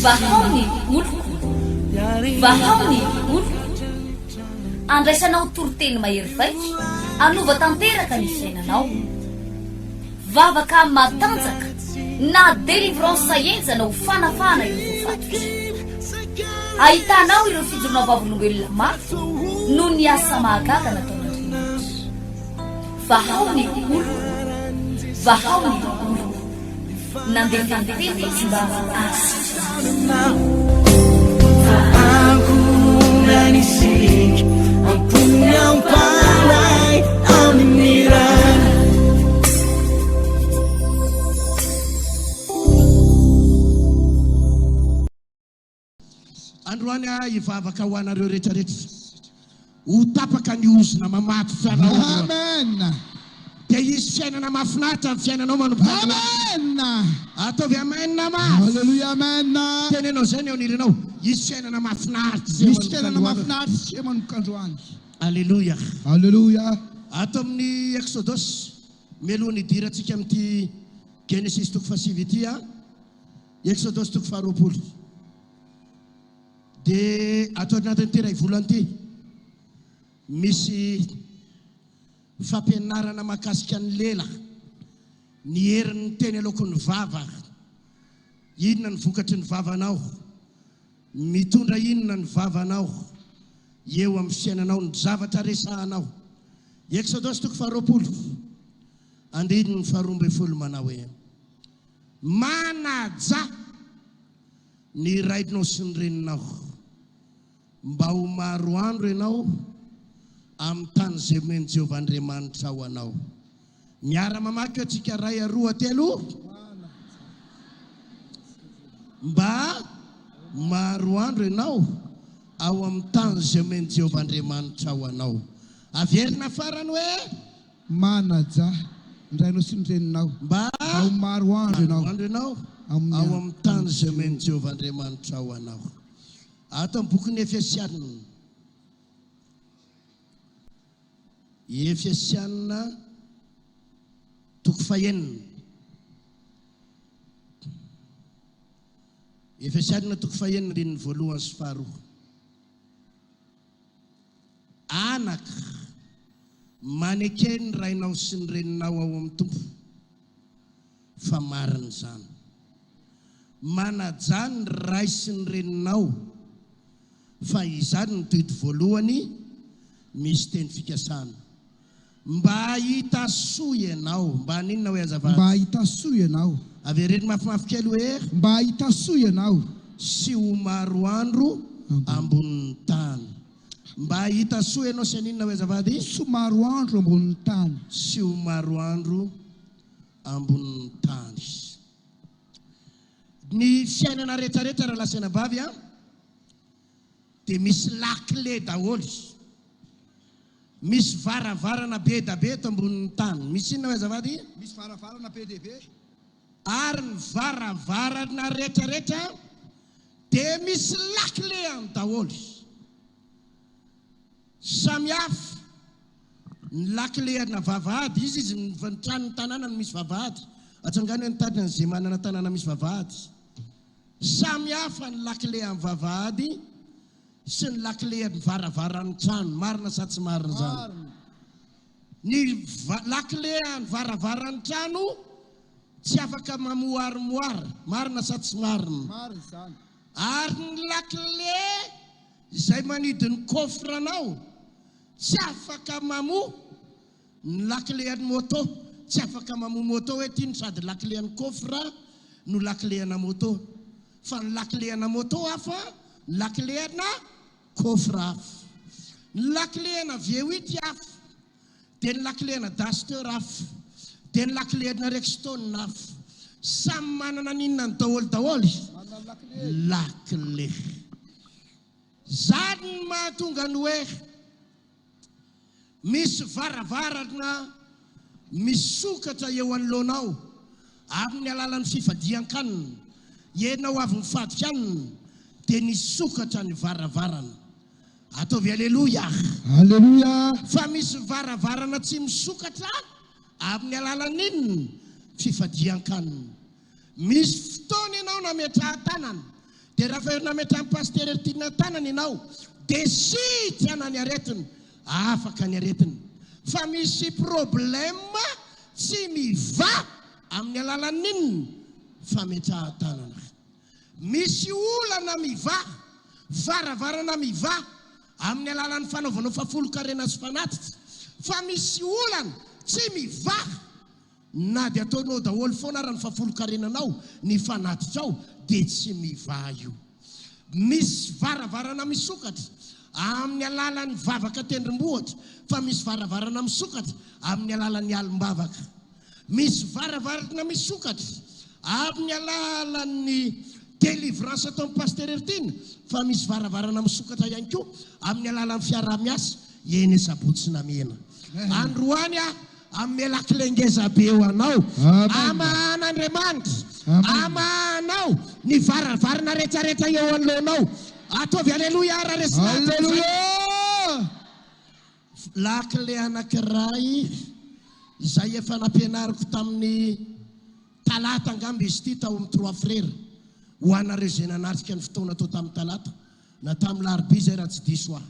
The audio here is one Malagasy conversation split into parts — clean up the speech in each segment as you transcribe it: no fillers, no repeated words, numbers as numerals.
Vahaony oloko, vahaony oloko. Andraisanao toroteny mahery vaika, anova tanteraka ny fiainanao. Vavaka matanjaka na délivrance enjana ho fanafana ireo fatotra. Ahitanao ireo fijorona vavolombelona mafy no ny asa mahagaga nataon'Andriamanitra. Vahaony oloko, vahaony oloko. Nandefandefy sy mba Aku nanisik ampun yang pandai aminiran. Androany ivavaka ho anareo rehetrarehetra ho tapaka ny ozona mamaty fianao. Amen. Dia izy fiainana mahafinaritra amin'ny fiainanao manomboka. Amen. Ataovy amen ma. Hallelujah, amen. Tenenao zay ny ao nirenao. Izy fiainana mahafinaritra. Misy fiainana mahafinaritra sy manomboka androany. Alleluia. Hallelujah. Ato amin'ny Exodus melohany idirantsika amin'ity Genesis toko fahasivy ity a. Exodus toko faharoapolo. Dia atao anatin'ny iray volana ity misy fampianarana mahakasika ny lela, ny herin'ny teny alokon'ny vava. Inona ny vokatry ny vavanao? Mitondra inona ny vavanao eo amin'ny fiainanao, ny zavatra resahanao. Exodus toko faharoapolo andininy ny faharoambinifolo manao hoe manaja ny rainao sy ny reninao mba ho maro andro ianao amin'ny tany izay omeny Jehovah Andriamanitra ho anao. Miara-mamaky atsika ray aroa telo. Mba maro andro ianao ao amin'ny tany izay omeny Jehovah Andriamanitra ho anao. Averina farany hoe manaja ny rainao sy ny reninao mba ho maro andro ianao ao amin'ny tany izay omeny Jehovah Andriamanitra ho anao. Ato amin'ny bokin'ny Efesianina toko fahaenina. Efesianina toko fahaenina andininy voalohany sy faharoa. Anaka manekeny ny rainao sy ny reninao ao amin'ny tompo fa marina izany. Manaja ny ray sy ny reninao fa izany ny toeto voalohany misy teny fikasana. Mba hita soa ianao. Mba ninona hoe azavady? Mba hita soa ianao. Avereny mafimafy kely hoe mba hita soa ianao sy ho maro andro ambonin'ny tany. Mba hita soa ianao sy ninona hoe azavady? Sy maro andro ambonin'ny tany. Sy ho maro andro ambonin'ny tany. Ny fiainana rehetrarehetra raha lasena vavy a dia misy lakle daholy. Misy varavarana be da be eto ambonin'ny tany. Misy inona hoe azavady? Misy varavarana be dia be. Ary ny varavarana rehetrarehetra dia misy lakle any daholy. Samy hafa ny lakle ana vavahady. Izy ny tranon'ny tanàna no misy vavahady. Atsangany ny tanàna izay manana tanàna misy vavahady. Samy hafa ny lakle amin'ny vavahady sy ny lakle ny varavaran'ny trano. Marina sa tsy marina zany? Ny lakle ny varavaran'ny trano tsy afaka mamoarimoara. Marina sa tsy marina? Marina izany. Ary ny lakle izay manidiny kofranao tsy afaka mamoa. Ny lakle ny moto tsy afaka mamoa moto hoe ty ny sady lakle ny kofra no lakle na moto. Fa ny lakle na moto hafa, ny lakle na kofra hafa. Ny lakle na V8 hafa, dia ny lakle na Duster hafa, dia ny lakle na Rexton hafa. Samy manana ninona ny daholy. Lakle. Zany ny mahatonga ny hoe misy varavarana misokatra eo anoloanao amin'ny alalan'ny fifadian-kanina. Ianao avy mifadikanina dia nisokatra ny varavarana. Ataovy alleluia. Alleluia. Fa misy varavarana tsy misokatra amin'ny alalan'inona? Fifadian-kanina. Misy fotoana ianao nametraha tanana, dia raha nametraha amin'ny paster tiana tanana ianao, dia sitrana ny aretiny, afaka ny aretiny. Fa misy problème tsy miva amin'ny alalan'inona fametraha tanana. Misy olana miva, varavarana miva amin'ny alalan'ny fanaovanao fafolo-karena sy fanatitra. Fa misy olana tsy miva, na dia ataonao daholo foana raha ny fafolo-karenanao ny fanatitrao, dia tsy miva io. Misy varavarana misokatra amin'ny alalan'ny vavaka tendrombohitra, fa misy varavarana misokatra amin'ny alalan'ny alim-bavaka. Misy varavarana misokatra amin'ny alalan'ny délivrance atao amin'ny pasterertina, fa misy varavarana misokatra ihany koa amin'ny alalan'ny fiarah-miasa eny sabotsy namena. Androany amin'ny lakilengeza be ho anao, aman'Andriamanitra, amanao ny varavarana rehetrarehetra eo anoloanao. Ataovy aleloia ara resina. Aleluia. Lakile anankiray izay efa nampianariko tamin'ny talata angamba izy ity tao amin'ny 3 frères. Ho anareo izay nanatrika ny fotoana tao tamin'ny talata na tamin'ny larobia izay raha tsy diso aho.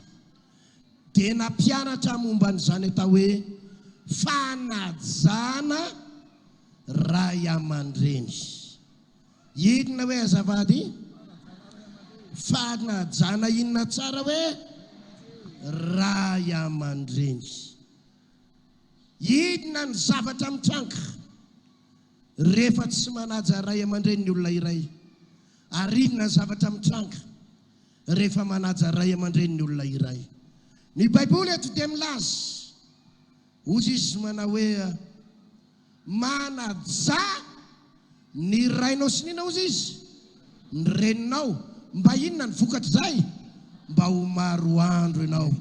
Dia nampianatra momba n'izany atao hoe fanajana ray aman-dreny. Inona hoe azavady? Fanajana inona tsara hoe ray aman-dreny. Inona ny zavatra mitranga rehefa tsy manaja ray aman-dreny ny olona iray? Ary inona ny zavatra mitranga rehefa manaja ray aman-dreny ny olona iray? Ny Baiboly eto dia milaza, ozy izy manao hoe manaja ny rainao sy nina ozy izy, ny reninao. Mba inona ny vokatra zay? Mba ho maro andro ianao,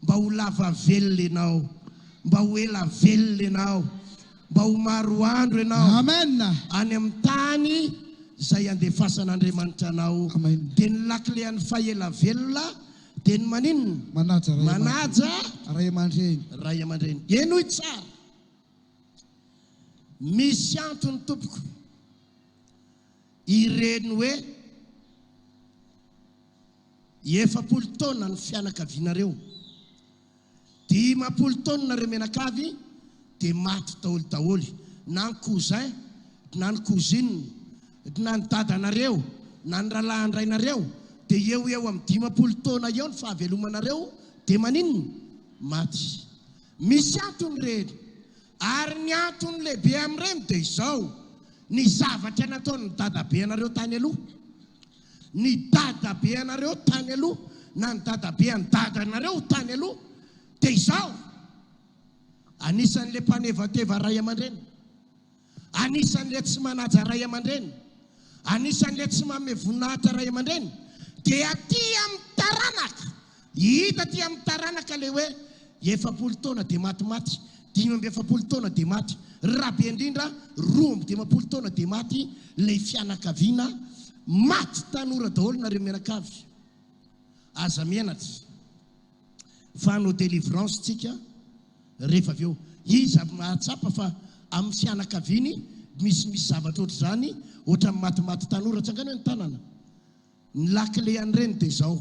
mba ho lava velona ianao, mba ho ela velona ianao, mba ho maro andro ianao. Amen. Any amin'ny tany izay andefasan'Andriamanitra anao. Dia ny lakilean'ny fahaela velona dia ny maninona? Manaja ray aman-dreny. Ray aman-dreny. Eno i tsara. Misy antony tompoko ireny hoe 70 taona ny fianakavianareo, 50 taona nareo mianakavy dia maty daholo, na ny cousin, na ny cousine, na ny dadanareo, na ny rahalahandrainareo, dia eo amin'ny 50 taona eo ny fahavelomanareo dia maninona? Maty. Misy antony reny, ary ny antony lehibe amin'ireny dia izao: ny zavatra nataon'ny dadabe anareo tany aloha, ny dadabe anareo tany aloha, na ny dadabe any dadanareo tany aloha, dia izao: anisan'le mpanevateva ray aman-dreny, anisan'le tsy manaja ray aman-dreny, anisan'le tsy manome voninahitra ray aman-dreny, dia aty amin'ny taranaka, hita aty amin'ny taranaka le hoe 70 taona dia maty, 70 taona dia maty, rabe indrindra 20 taona dia maty le fianakaviana, maty tanora daholo nareo mianakavy. Aza mianatra fa no délivrance tsika rehefa avy eo. Iza mahatsapa fa amin'ny fianakaviany misy zavatra ohatr' zany, ohatra matimaty tanora tsangana hoe ny tanana. Ny lakile an'ireny dia izao: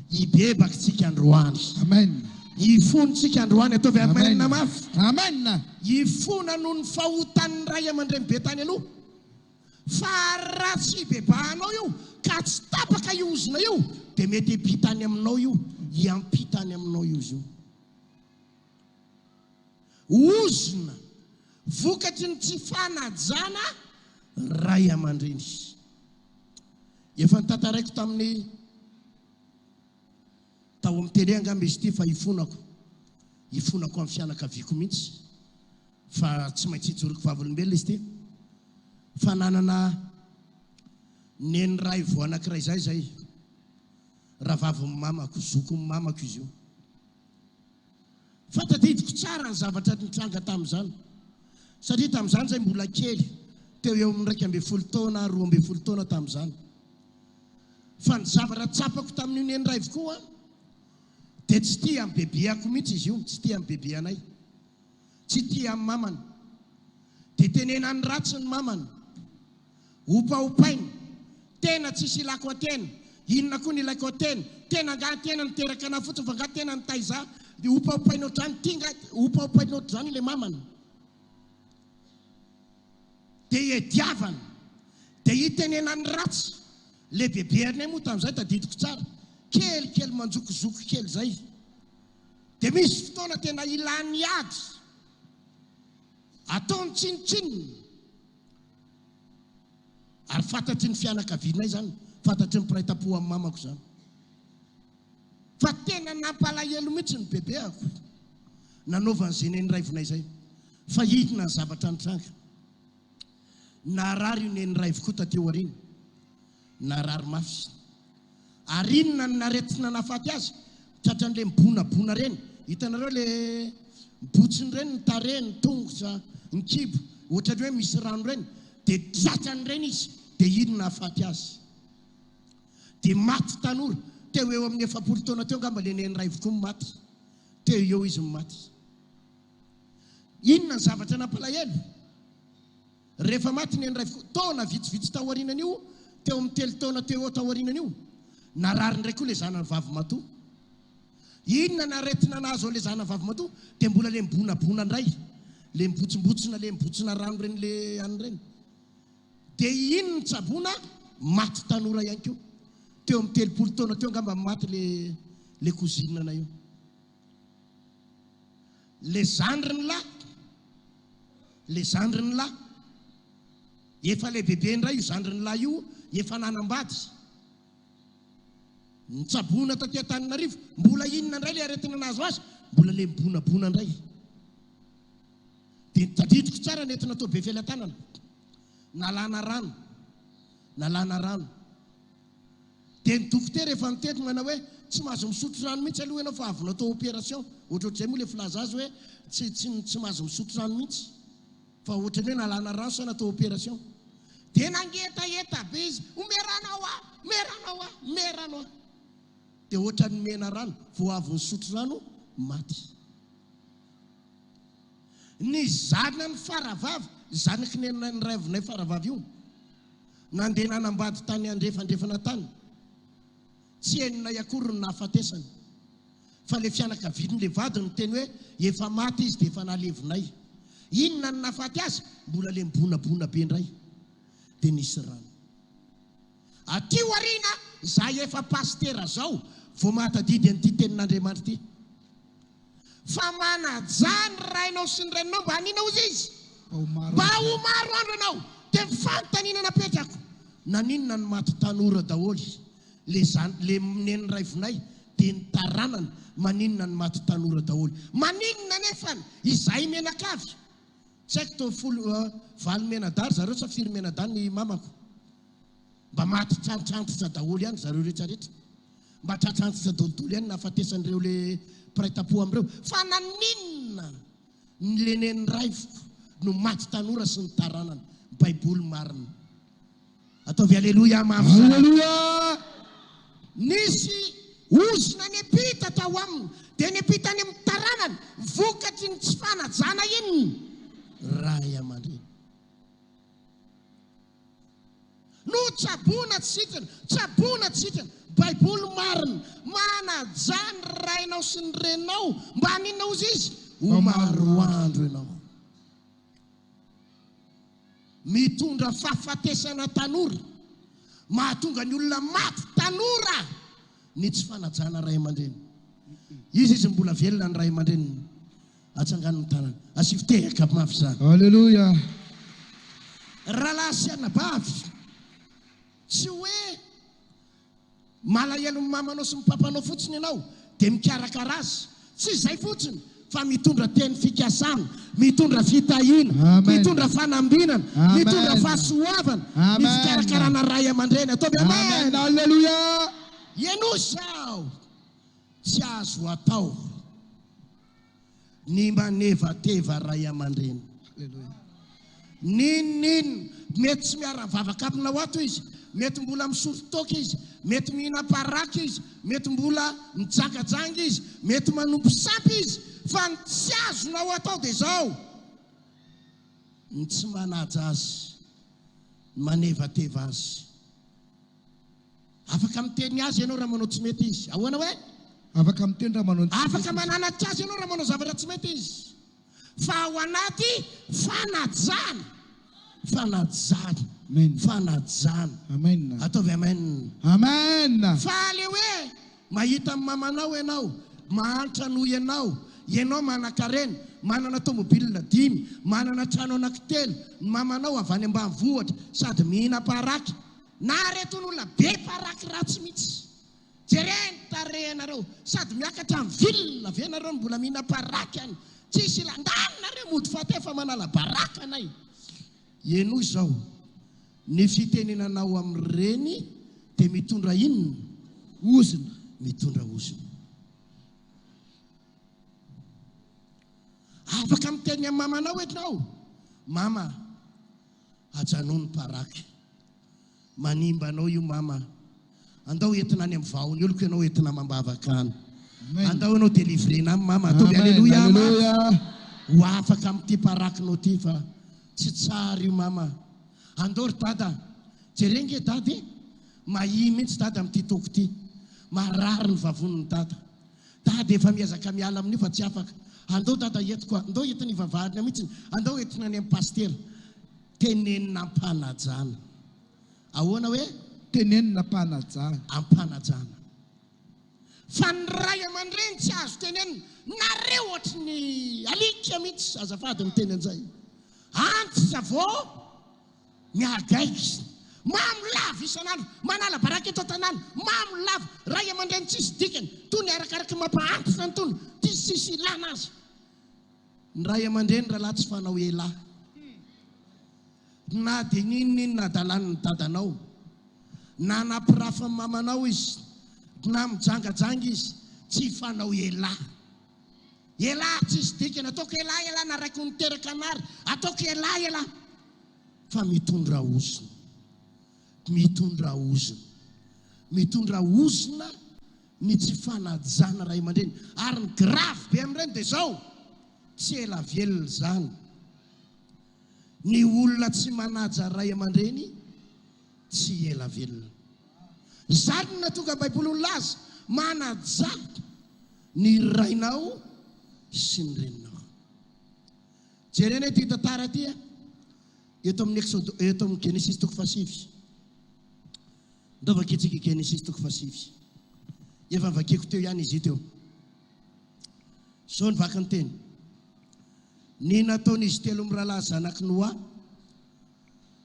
ibebaka tsika androany. Amen. Ifonitsika androany. Ataovy amenna mafy. Amen. Ifona noho ny fahotan'ny ray aman-dreny be tany aloha. Fa raha tsy bebahanao io ka tsy tapaka io ozona io, dia mety hiampitany aminao io, hiampitany aminao io izy io. Ozona vokatry ny tsy fanajana ray aman-dreny. Efa nitantaraiko tamin'ny tao amin'ny tele angamba izy ity, fa ifonako amin'ny fianakaviako mihitsy, fa tsy maintsy hijoroko vavolombelona izy ity. Fa nanana neny ray vo anankiray zay rahavavy mamako, zoko mamako izy io. Fa tadidiko tsara ny zavatra nitranga tamin'izany, satria tamin'izany zay mbola kely, teo eo amin'ny 12 taona 12 taona tamin'izany. Fa ny zavatra tsapako tamin'io neny ray koa dia tsy tia amin'ny bebeako mihitsy izy io, tsy tia amin'ny bebe anay, tsy tia amin'ny mamana. Dia tenena ny ratsy ny mamana, Upa-upainy, tena tsisy ilako atena, inona koa ny ilaiko atena, tena nga tena niteraka na fotsiny fa nga tena nitaiza, dia upa-upainy ohatrany, tinga upa-upainy ohatr'izany le mamana. Dia iadiavana, dia hitenenany ratsy, le bebeanay moa tamin'izay tadidiko tsara, kelikely manjokozoko kely zay. Dia misy fotoana tena ilany ady, ataony tsinitsininy. Ary fantatry ny fianakavianay zany, fantatry ny mpiray tampo amin'ny mamako zany. Fa tena nampalahelo mihitsy ny bebeako, nanaovany zay neny raivinay zay. Fa hidina ny zavatra nitranga. Narary io neny raivo koa tateo ariny, narary mafy. Ary inona ny naretina nafaty azy, tratran'le mibonabona reny. Hitanareo le botsiny reny, ny tare, ny tongotra, ny kibo, ohatrany hoe misy rano reny, dia tratrany reny izy, dia inona nafaty azy. Dia maty tanora, teo eo amin'ny 70 taona teo ngamba le neny raivo koa maty. Teo eo izy maty. Inona ny zavatra nampalahelo? Rehefa maty neny raivo taona vitsivitsy tao aorinan'io, teo amin'ny 3 taona teo tao aorinan'io, narary ndray koa le zanany vavy matoa. Inona naretina nazo le zanany vavy matoa? Dia mbola le mibonabona ndray, le mibotsimbotsina, le mibotsina rano reny le any reny. Dia inona ny tsabona? Maty tanora ihany koa. Teo amin'ny 30 taona teo ngamba maty le kozinana io. Le zandriny lahy, le zandriny lahy, efa le bebe ndray io zandriny lahy io, efa nanambady. Nitsabona taty Antananarivo, mbola inona ndray le aretina nazo azy? Mbola le mibonabona ndray. Dia tadidiko tsara nentina tao be felatanana, nalana rano, nalana rano. Dia ny dokotera efa nitety manao hoe tsy mahazo misotro rano mihitsy aloha ianao fa avy natao opération. Ohatrohatr'izay moa le filaza azy hoe tsy mahazo misotro rano mihitsy, fa ohatrany hoe nalana rano sa natao opération. Dia nangetaheta be izy, omeranao ah, meranao ah, meranao ah. Dia ohatrany mena rano, vao avy nisotro rano, maty. Ny zanany faravavy, zanaky ny raivinay faravavy io, nandeha nanambady tany andrefandrefana tany, tsy henona akory ny nahafatesany, fa le fianakaviany le vadiny teny hoe efa maty izy dia efa nalevinay. Inona ny nahafaty azy? Mbola le mibonabona be ndray, dia nisy rano. Aty warina, zahay efa pastera zao, vao mahatadidy an'ity tenin'Andriamanitra ity. Fa manajany rainao sy ny reninao mba hanina ozy izy, mba ho maro andro anao, dia mifanontaniana napetrako. Naninona ny maty tanora daholy, le neny raivinay, dia ny taranany, maninona ny maty tanora daholy. Maninona nefany, izay menakavy. Tsy haiko tao 20 menadary, zareo sa 4 menadary ny mamako. Mba maty trantrantitra daholy ihany zareo rehetrarehetra. Mba trantrantitra dolodolo ihany nahafatesan'ireo le mpiray tampo am'ireo. Fa naninona le neny raivoko no maty tanora sy ny taranany. Baiboly marina. Ataovy aleluia mafy. Aleluia. Nisy ozina nepita tao aminy, dia nepita any amin'ny taranany, vokatry ny tsy fanajana iny ray aman-dreny. No tsabona tsy sitrana, tsabona tsy sitrana. Baiboly marina, manajany rainao sy ny renao, mba haninona ozy izy? Ho maro andro ianao. Mitondra fahafatesana tanora, mahatonga ny olona maty tanora, ny tsy fanajana ray aman-dreny. Izy mbola velona ny ray aman-dreny atsangan'ny tanana. Asivitehaka mafy zany. Aleluia. Rahalahy sy anabavy, tsy hoe malahelo ny mamanao sy ny papanao fotsiny ianao dia mikarakara azy. Tsy izay fotsiny, fa mitondra teny fikasana, mitondra fitahiana, mitondra fanambinana, mitondra fahasoavana, ny fikarakarana ray aman-dreny. Ataovy amen. Aleluia. Ianao tsy azo atao ny manevateva ray aman-dreny. Ninino mety tsy miara-vavaka aminao ato izy, mety mbola misotro toka izy, mety mihina-paraka izy, mety mbola mijangajangy izy, mety manompo sampy izy, fa ny tsy azonao atao dia zao: ny tsy manaja azy manevateva azy. Afaka miteny azy ianao raha manao tsy mety izy. Ahoana hoe? Afaka miteny raha manao afaka mananatra azy ianao raha manao zavatra tsy mety izy. Fa ao anaty fanajana. Fanajana. Amen. Fanajana. Amen. Ataovy amen. Amen. Fa le hoe mahita amin'ny mamanao ianao, mahantra no ianao manan-karena, manana tômôbilina 5, manana trano anankitelo, mamanao avy any ambanivohitra sady mihina paraky. Na reton'olona be paraky ratsy mihitsy. Jereny tarehinareo sady miakatra amin'ny vilona avy ianareo mbola mihina paraky any. Tsisy landanareo mody fahatefa manala baraka anay. Eno izao ny fitenenanao amin'ireny dia mitondra inona? Ozina. Mitondra ozina. Afaka miteny amin'ny mamanao entinao, mama, ajanao ny paraky. Manimba anao io mama. Andao entina any amin'ny vahony oloko ianao entina mambavaka any. Andao ianao délivrena amin'ny mama. Ataovy alleluia mama. Ho afaka amin'ity parakinao ty fa tsy tsara io mama. Andao ry dada, jerenge dady, mahi mihitsy dada amin'ity toko ty. Marary ny vavon'ny dada. Dada efa miazaka miala amin'io fa tsy afaka. Andao dada entiko, andao entina ivavahana mihitsy, andao entina any amin'ny pasteur. Tenenina ampanajana. Ahoana hoe? Tenenina ampanajana. Ampanajana. Fa ny ray aman-dreny tsy azo tenenina. Nareo ohatry ny alika mihitsy azafady miteny an'izay. Antitra vao miagaika. Mamolava isan'andro, manala baraka eto an-tanàna, mamolava. Ray aman-dreny tsisy dikany, toy ny arakaraka mampaantitra ny tony, tsisy ilana azy. Ny ray aman-dreny raha tsy fanao ela. Na dia ninona dalan'ny dadanao, na nampirafa amin'ny mamanao izy, na mijangajanga izy, tsy fanao ela. Ela tsisy dikany, ataoko ela na raiky niteraka anary, ataoko ela. Fa mitondra ozina. Mitondra ozina. Mitondra ozina ny tsy fanajana ray aman-dreny. Ary ny grave be amin'ireny dia zao, tsy ela velona zany. Ny olona tsy manaja ray aman-dreny tsy ela velona. Zany natonga Baiboly nolaza, manaja ny rainao sy ny reninao. Jerena ity tantara ty eto amin'ny Genesis toko 7. Ndao vakitsika Genesis toko 7. Efa vakiko teo ihany izy teo. So ny vaky ny teny. Ny nataon'izy telo mirahalahy zanaky Noa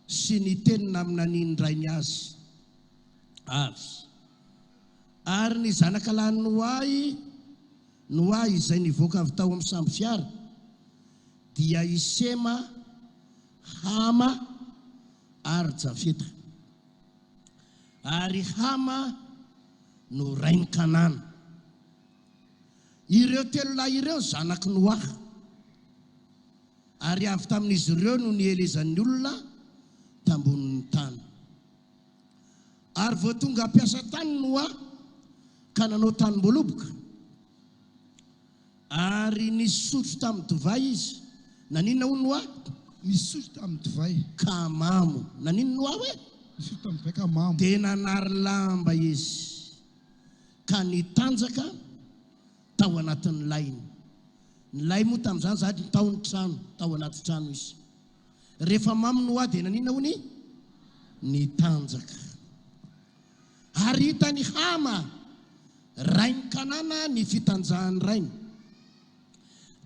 sy ny tenina amina ny rainy azy avy. Ary ny zanakalahy Noa izay nivoaka avy tao amin'ny samby fiara dia i Sema, Hama ary Jafeta. Ary Hama no rainy Kanana. Ireo telo lahy ireo zanaky Noa. Ary avy tamin'izy ireo no nielezan'ny olona tambonin'ny tany. Ary vao tonga ampiasa tany Noa ka nanao tanimboloboka. Ary nisotro tamin'ny divay izy. Naninona ho Noa? Nisotro tamin'ny divay. Ka mamo. Naninona Noa hoe? Nisotro tamin'ny divay ka mamo. Dia nanary lamba izy. Ka nitanjaka tao anatin'ny lainy. Ny lay moa tamin'izany sady tao ny trano, tao anaty trano izy. Rehefa mamo Noa dia naninona hony? Nitanjaka. Ary hitany Hama, rainy Kanana ny fitanjahany rainy.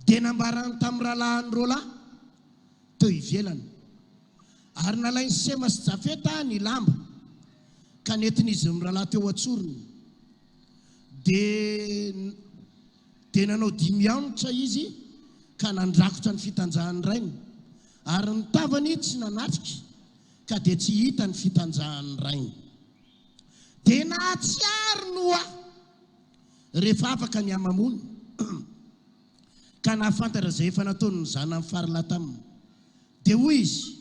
Dia nambarany tamin'ny rahalahy roa lahy teo ivelany. Ary nalainy Sema sy Jafeta ny lamba ka nentin'izy rahalahy teo atsorony. Dia nanao 5 aonitra izy ka nandrakotra ny fitanjahany rainy. Ary ny tavany tsy nanatrika ka dia tsy hita ny fitanjahany rainy. Dia nahatsiaro Noa rehefa afaka ny amamony ka nahafantatra izay efa nataony ny zanany faralahy taminy. Dia hoy izy,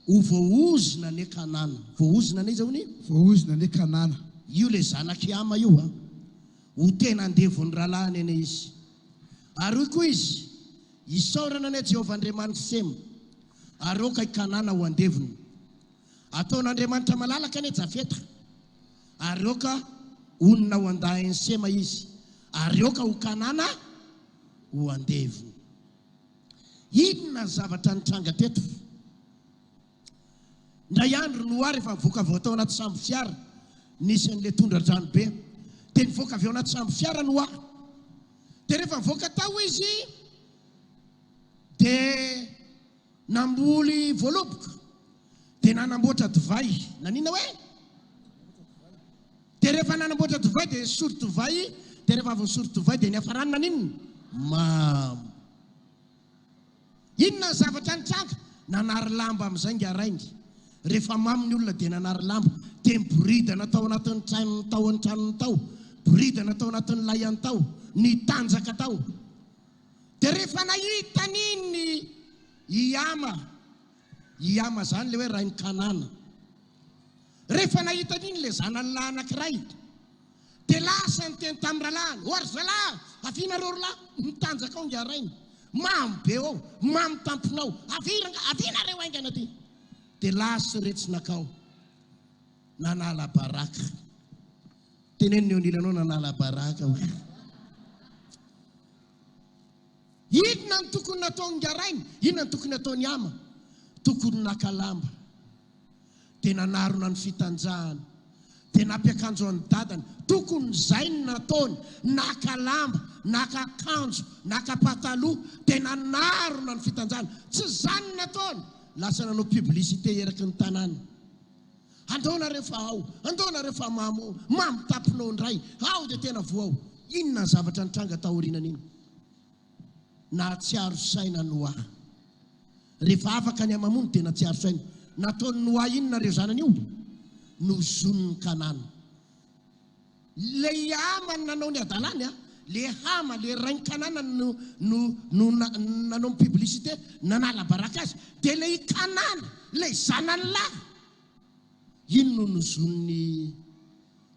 ho voaozina ny Kanana. Voaozina ny izy hony? Voaozina ny Kanana. Io le zanaky Hama io ho tena andevon'ny rahalahy ene izy. Ary hoy koa izy, isaorana ane Jehovah Andriamanitra Sema, ary oka i Kanana ho andevony. ataon'Andriamanitra malalaka ane jafeta ary oka onona ho andahin'ny sema izy ary oka ho kanana ho andevo. Inona zavatra nitranga teto? Ndray andro no ary efa mivoaka avy atao anaty sambo fiara nisy an'le tondra-drano be dia nivoaka avy ao anaty sambo fiara no aho dia rehefa mivoaka tao izy dia namboly voaloboka dia nanamboatra divay. Nanina hoe? Dia rehefa nanamboatra divay dia sory divay, dia rehefa avy sory divay dia niafarany naninona? Mamy. Inona zavatra nitranga? Nanary lamba amin'izay ngaraingy. Rehefa mamy ny olona dia nanary lamba, dia miboridana tao anatin'ny tranony tao, ny tranony tao, boridana tao anatin'ny layany tao, ny tanjaka tao. Dia rehefa nahita niny Iama zany le hoe rainy Kanana. Rehefa nahita niny le zanany lahy anankiray dia lasa niteny tamin'ny ralahany, oary zalahy, aviana reo rolahy, nitanjaka ao ngarainy, mamy be ao, mamy tamponao, aviana reo aingana ty. Dia lasa retsinakao, nanala baraka. Teneniny eo nilanao nanala baraka. Inona ny tokony nataony ngarainy? Inona ny tokony nataony ama? Tokony nakalamba, dia nanarona ny fitanjahana, dia nampiakanjo any dadany. Tokony zay ny nataony, nakalamba, nakakanjo, nakapataloha, dia nanarona ny fitanjahana. Tsy zany nataony, lasa nanao publicité eraky ny tanàna. Andaona rehefa ao, andaona rehefa mamy taponao ndray, ao dia tena voao. Inona ny zavatra nitranga taorianan'iny? Nahatsiaro saina Noa. Rehefa afaka ny amamony dia nahatsiaro saina. Nataony Noa inona reo zanany io? Nozon'ny Kanana. Le ama nanao ny adalany, le hama, le rainy Kanana nanao publicité, nanala baraka azy. Dia le Kanana, le zanany lahy, ino no nozon'ny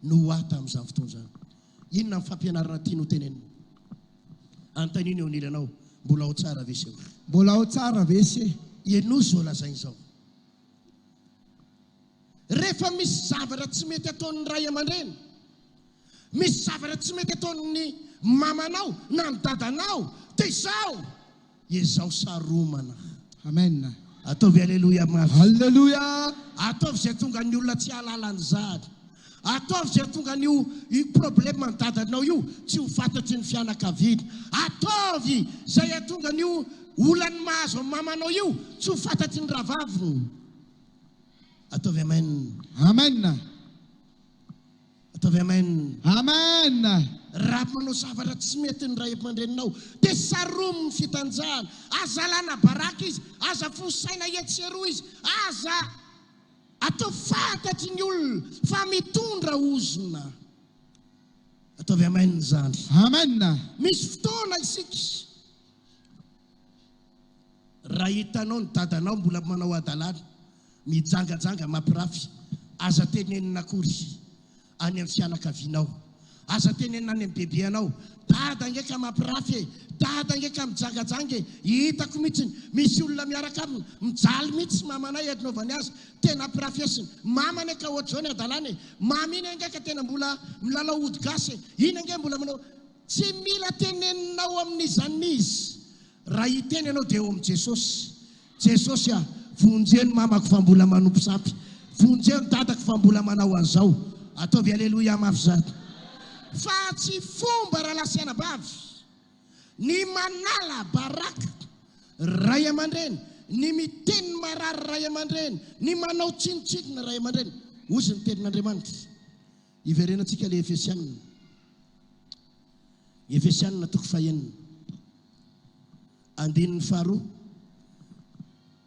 Noa tamin'izany fotoana zany? Inona ny fampianarana tiano tenenina? Antaniny eo nilanao, mbola ao tsara ve seo? Mbola ao tsara ve se? Enozo lazainy izao. Rehefa misy zavatra tsy mety ataon'ny ray aman-dreny, misy zavatra tsy mety ataon'ny mamanao na ny dadanao, dia izao saromana. Amen. Ataovy alleluia mafy. Halleluja. Ataovy izay tonga ny olona tsy halalany zady. Ataovy izay tonga n'io problème ny dadanao io tsy ho fantatry ny fianakaviana. Ataovy izay tonga n'io olany mahazo amin'ny mamanao io tsy ho fantatry ny ravaviny. Ataovy amen. Amen. Ataovy amen. Amen. Raha manao zavatra tsy mety ny ray aman-dreninao dia saromo ny fitanjahana. Aza alana baraka izy, aza fosaina etseroa izy, aza atao fantatry ny olona fa mitondra ozona. Ataovy amen zany. Amen. Misy fotoana isika raha hitanao ny dadanao mbola manao adalana, mijangajanga mampirafy, aza tenenina akory any amin'ny fianakavianao, aza tenenina any amin'ny bebeanao, dada ngeka mampirafy, dada ngeka mijangajanga, hitako mihitsy misy olona miaraka aminy mijaly mihitsy mamanay adinaovany azy, tena pirafesiny. Mama neka ohatr'izao ny adalany, mama iny ngeka tena mbola milalao ody gasy, iny nge mbola manao. Tsy mila teneninao amin'izany izy. Raha hiteny ianao dia eo amin'ny Jesosy. Jesosy vonjeny mamako fa mbola manompo sampy, vonjeny dadako fa mbola manao an'izao. Ataovy alleluia mafy zany. Fa tsy fomba raha lasiana bavy ny manala baraka ray aman-dreny, ny miteny marary ray aman-dreny, ny manao tsinotsinona ray aman-dreny. Ozy ny tenin'Andriamanitra. Iverenantsika le Efesianina. Efesianina toko fahenina, andininy faharoa,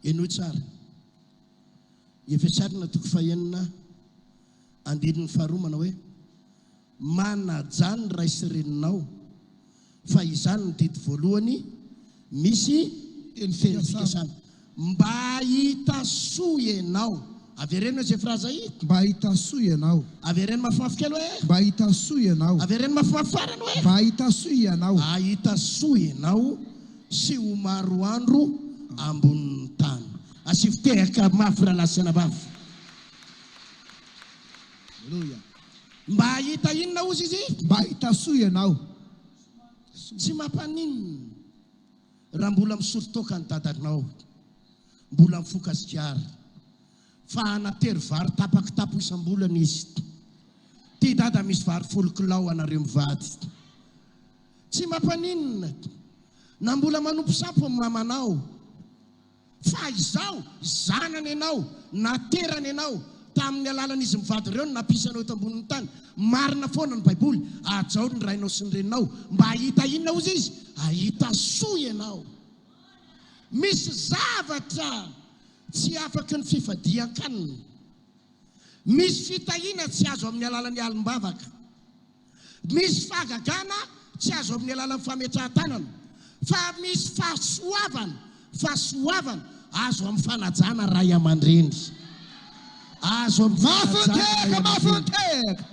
enoy tsara. Efesianina toko fahenina, andininy faharoa manao hoe manajany ray sy reninao, fa izany ny didy voalohany misy fihazikasana mba hitasoa ianao. Avereno zay fraza hii, mba hitasoa ianao. Avereno mafimafy kely hoe mba hitasoa ianao. Avereno mafimafy farany hoe mba hitasoa ianao. hitasoa ianao sy ho maro andro ambonin'ny tany. Asivitehaka mafy raha lasiana bavy. Haleluya. Mba hita inona ozy izy Mba hitasoa ianao. tsy mampaninona raha mbola misorotoka ny dadanao, mbola mifokasikara fa anatery vary tapakitapo isam-bolana izy. Ty dada misy vary 10 kilao anareo mivady. Tsy mampaninona na mbola manompo sapo amin'ny mamanao, fa izao zanany ianao, naterany ianao tamin'ny alalan'izy mivady ireo nampisanao eto ambonin'ny tany. Marina foana ny Baiboly, ajao ny rainao sy ny reninao. Mba ahita inona ozy izy? Ahita soa ianao. Misy zavatra tsy afaky ny fifadian-kanina, misy fitahiana tsy azo amin'ny alalan'ny alim-bavaka, misy fahagagana tsy azo amin'ny alalan'ny fametrahan-tanana, fa misy fahasoavana azo amin'ny fanajana ray aman-dreny, azo amin'ny Mafonteka, mafonteka.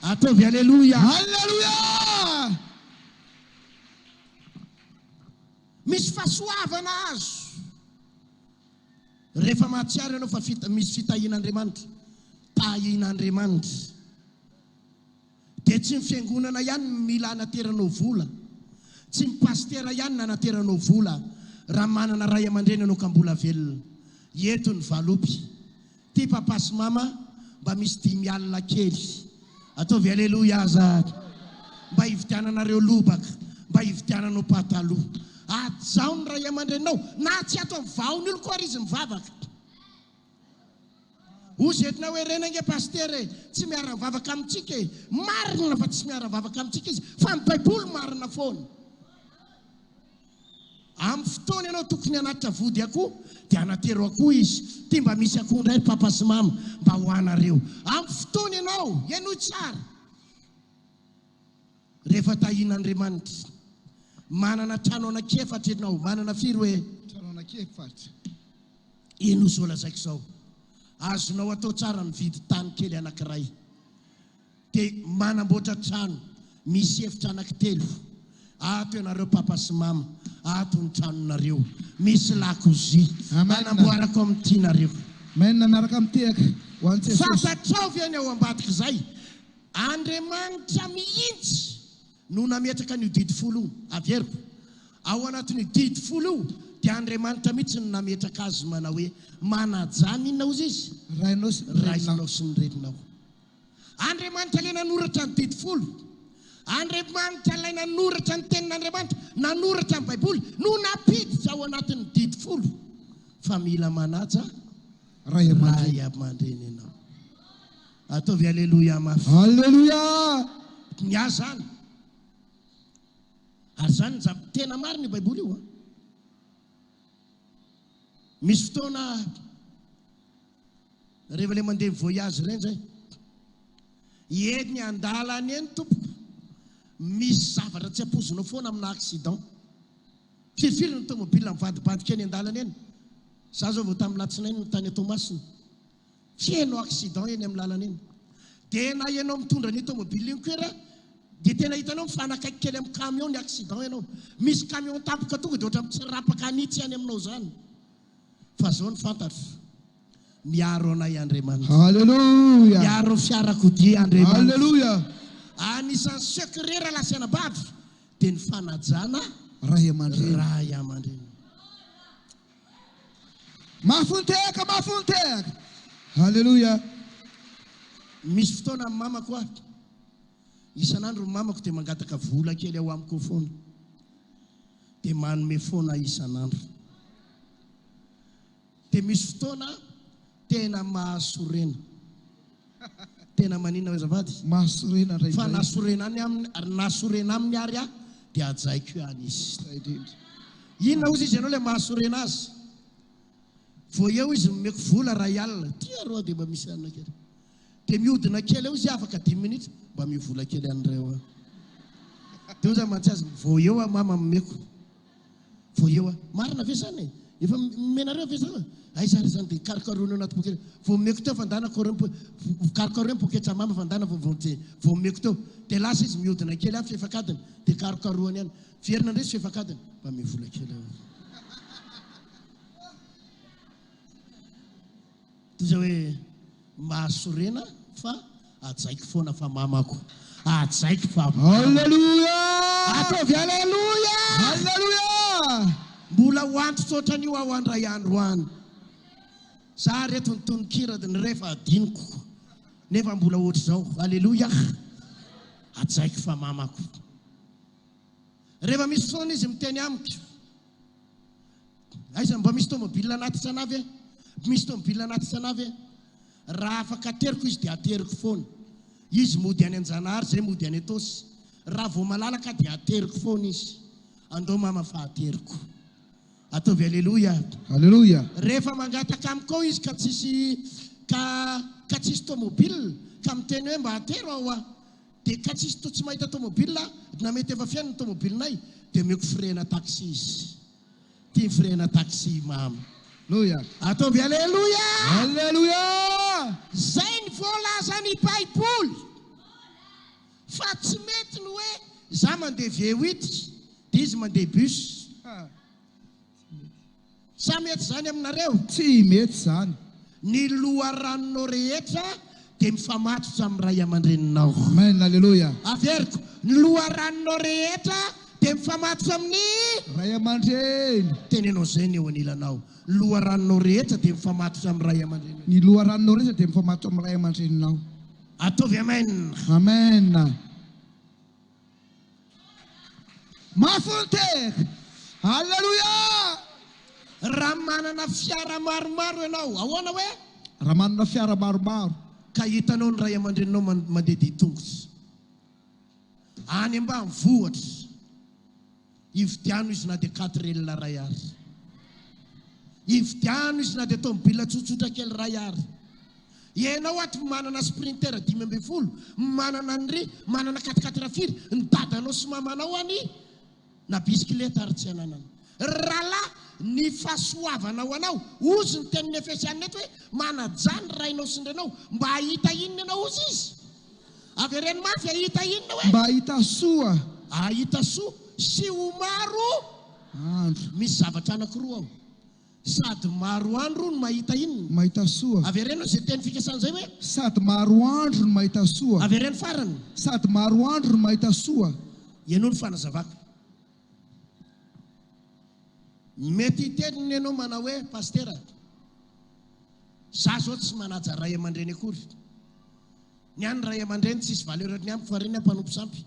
Ataovy haleluya. Haleluya. Misy fahasoavana azo rehefa mahatsiaro ianao fa misy fitahian'Andriamanitra, tahian'Andriamanitra. Dia tsy ny fiangonana ihany mila anateranao vola, tsy ny pastera ihany anateranao vola. Raha manana ray aman-dreny ianao ka mbola velona, eto ny valopy. Ty papa sy mama mba misy 5 alina kely, ataovy haleluya aza. Mba hividiananareo lobaka, mba hividiananao pataloha. Ajaony ray aman-drenao, na tsy ato amin'ny vaony olo koa izy mivavaka. Ozy entina hoe renange pastere tsy miara mivavaka amintsika e. Marina fa tsy miara mivavaka amintsika izy, fa ny Baiboly marina foana. Amin'ny fotoana ianao tokony anatitra vody akoho, dia anatero akoho izy. Ty mba misy akoho indray papa sy mama mba ho anareo. Amin'ny fotoana ianao ianao tsara. Rehefa tahian'Andriamanitra, manana trano anankefatra ianao, manana firy hoe Trano anankefatra. ino zao lazaiko zao, azonao atao tsara mividy tany kely anankiray, dia manamboatra trano misy efitra anankitelo. Ato ianareo papa sy mama, ato ny tranonareo, misy lakozia, Amen. anamboarako amin'ny tianareo. Menina miaraka miteka ho an'i Jesosy. Fantatraovy any ao ambadika izay, Andriamanitra mihitsy no nametraka ny didy folo io, averiko. Ao anatin'ny didy folo io, dia Andriamanitra mihitsy no nametraka azy manao hoe manajany inona ozy izy? Rainao sy ny reninao. Rainao sy ny reninao. Andriamanitra ilay nanoratra ny didy folo, Andriamanitra ilay nanoratra ny tenin'Andriamanitra, nanoratra ny Baiboly, no napiditra ao anatin'ny didy folo. Fa mila manaja Ray aman-dreny. ray aman-dreny ianao. Ataovy haleluya mafy. Haleluya. Ny azy zany. Ary zany tena marina ny Baiboly io. Misy fotoana rehefa ilay mandeha voyage ireny zay, eny andalany eny tompoko, misy zavatra tsy ampozinao foana amina accident. Firifiry ny tomobile mivadibadika eny andalany eny. Za zao vao tamin'ny latsinainy no tany Tomasina, fieno accident eny amin'ny lalana eny. Dia na ianao mitondra ny tomobile iny koera, dia tena hitanao mifanakaiky kely amin'ny camion ny accident ianao. Misy camion tampoka tonga dia ohatra mitsirapaka anitsy any aminao zany. Fa zao ny fantatra, miaro anay Andriamanitra, Haleluya. miaro fiarakodia Andriamanitra. Haleluya. Anisan'ny secret relasiana bavy dia ny fanajana Ray aman-dreny. ray aman-dreny. Mafonteka, mafonteka. Haleluya. Misy fotoana amin'ny mamako aho, isan'andro ny mamako dia mangataka vola kely ao amiko foana, dia manome foana isan'andro. Dia misy fotoana tena mahasorena, tena manina hoe zavady, Mahasorena ray fa aman-dreny. nasorena amin'ny ary aho dia ajaiko io any izy. Indrindra. Inona ozy izy ianao le mahasorena azy? Vao eo izy mimeko vola ray alina, tia roa dia mba misy anina kely, dia mihodina kely eo izy afaka 10 minitra mba mivola kely an'ireo. Dia io zany mantsy azy, vao eo a mama mimeko, vao eo a marina ve zany e, efa menareo ve zany? Ay zary zany dia karokaroana anaty pokely. Vao mimeko teo fandana karokaroana poketra mama fandana vao mimeko teo, dia lasa izy mihodina kely amin'ny fefakadiny, dia karokaroany ihany. Verina indray izy fefakadiny mba mivola kely eo. Toy izay hoe mahasorena fa Ajaiko foana fa mamako. Ajaiko fa Halleluja! ataovy aleluia. Halleluja! Mbola hoantotra ohatran'io aho andray andro any. Za reto ny tononkira dia ny rehefa adiniko. Nefa mbola ohatr' izao. Aleluia. Ajaiko fa mamako. Rehefa misy fotoana izy miteny amiko. Aiza mba misy tômôbilina anaty sanavy e? Misy tômôbilina anaty sanavy e? Raha afaka ateriko izy dia ateriko foana. Izy mody any Anjanahary, zay mody any Etosy. Raha vao malalaka dia ateriko foana izy. Andao mama fa ateriko. Ataovy aleluia. Halleluja! Rehefa mangataka amiko izy ka tsisy ka tsisy tômôbilina ka miteny hoe mba atero aho a. Dia ka tsisy to tsy mahita tômôbilina na mety efa fiaina ny tômôbilinay dia meko frena taxi izy. Tia frena taxi mama. Halleluja! Ataovy aleluia. Halleluja! Zay ny voalazany Baiboly. Fa tsy mety ny hoe za mandeha V8 dia izy mandeha bus. Sa mety zany aminareo? Tsy mety zany. Ny loharanonao rehetra dia mifamatotra amin'ny ray aman-dreninao. Amen. Halleluja! Averiko, ny loharanonao rehetra dia mifamatotra amin'ny Ray aman-dreny. tenenao zay ny eo anilanao. Loharanonao rehetra dia mifamatotra amin'ny ray aman-dreniny. Ny loharanonao rehetra dia mifamatotra amin'ny ray aman-dreninao. Ataovy amen. Amen. Mafonte. Halleluja! Raha manana fiara maromaro ianao, ahoana hoe? Raha manana fiara maromaro ka hitanao ny ray aman-dreninao mandeha ditongotra. Any ambanivohitra. Ividiano izy na dia 4 elina ray ary. Ividiano izy na dia tômôbilina tsotsotra kely ray ary. Ianao ato manana sprinter 5 manana nyry, manana 4x4 rafiry, ny dadanao sy mamanao any na bisikileta ary tsy ananana. Rahalahy ny fahasoavanao anao, ozy ny tenin'ny Efesianina eto hoe manajany rainao sy ndrenao mba ahita inona ianao ozy izy. Avy reny mafy ahita inona hoe? mba ahita soa Ahita soa sy ho maro andro. misy zavatra anankiroa ao. Sady maro andro no mahita inona. Mahita soa. Avy reny zay teny fikasan'izay hoe Sady maro andro no mahita soa. avy reny farany. Sady maro andro no mahita soa. Ianao ny fanazavako. Mety hiteniny ianao manao hoe pastera, za zao tsy manaja ray aman-dreny akory. Ny any ray aman-dreny tsisy valeur ny amiko fa reny mpanompo sampy.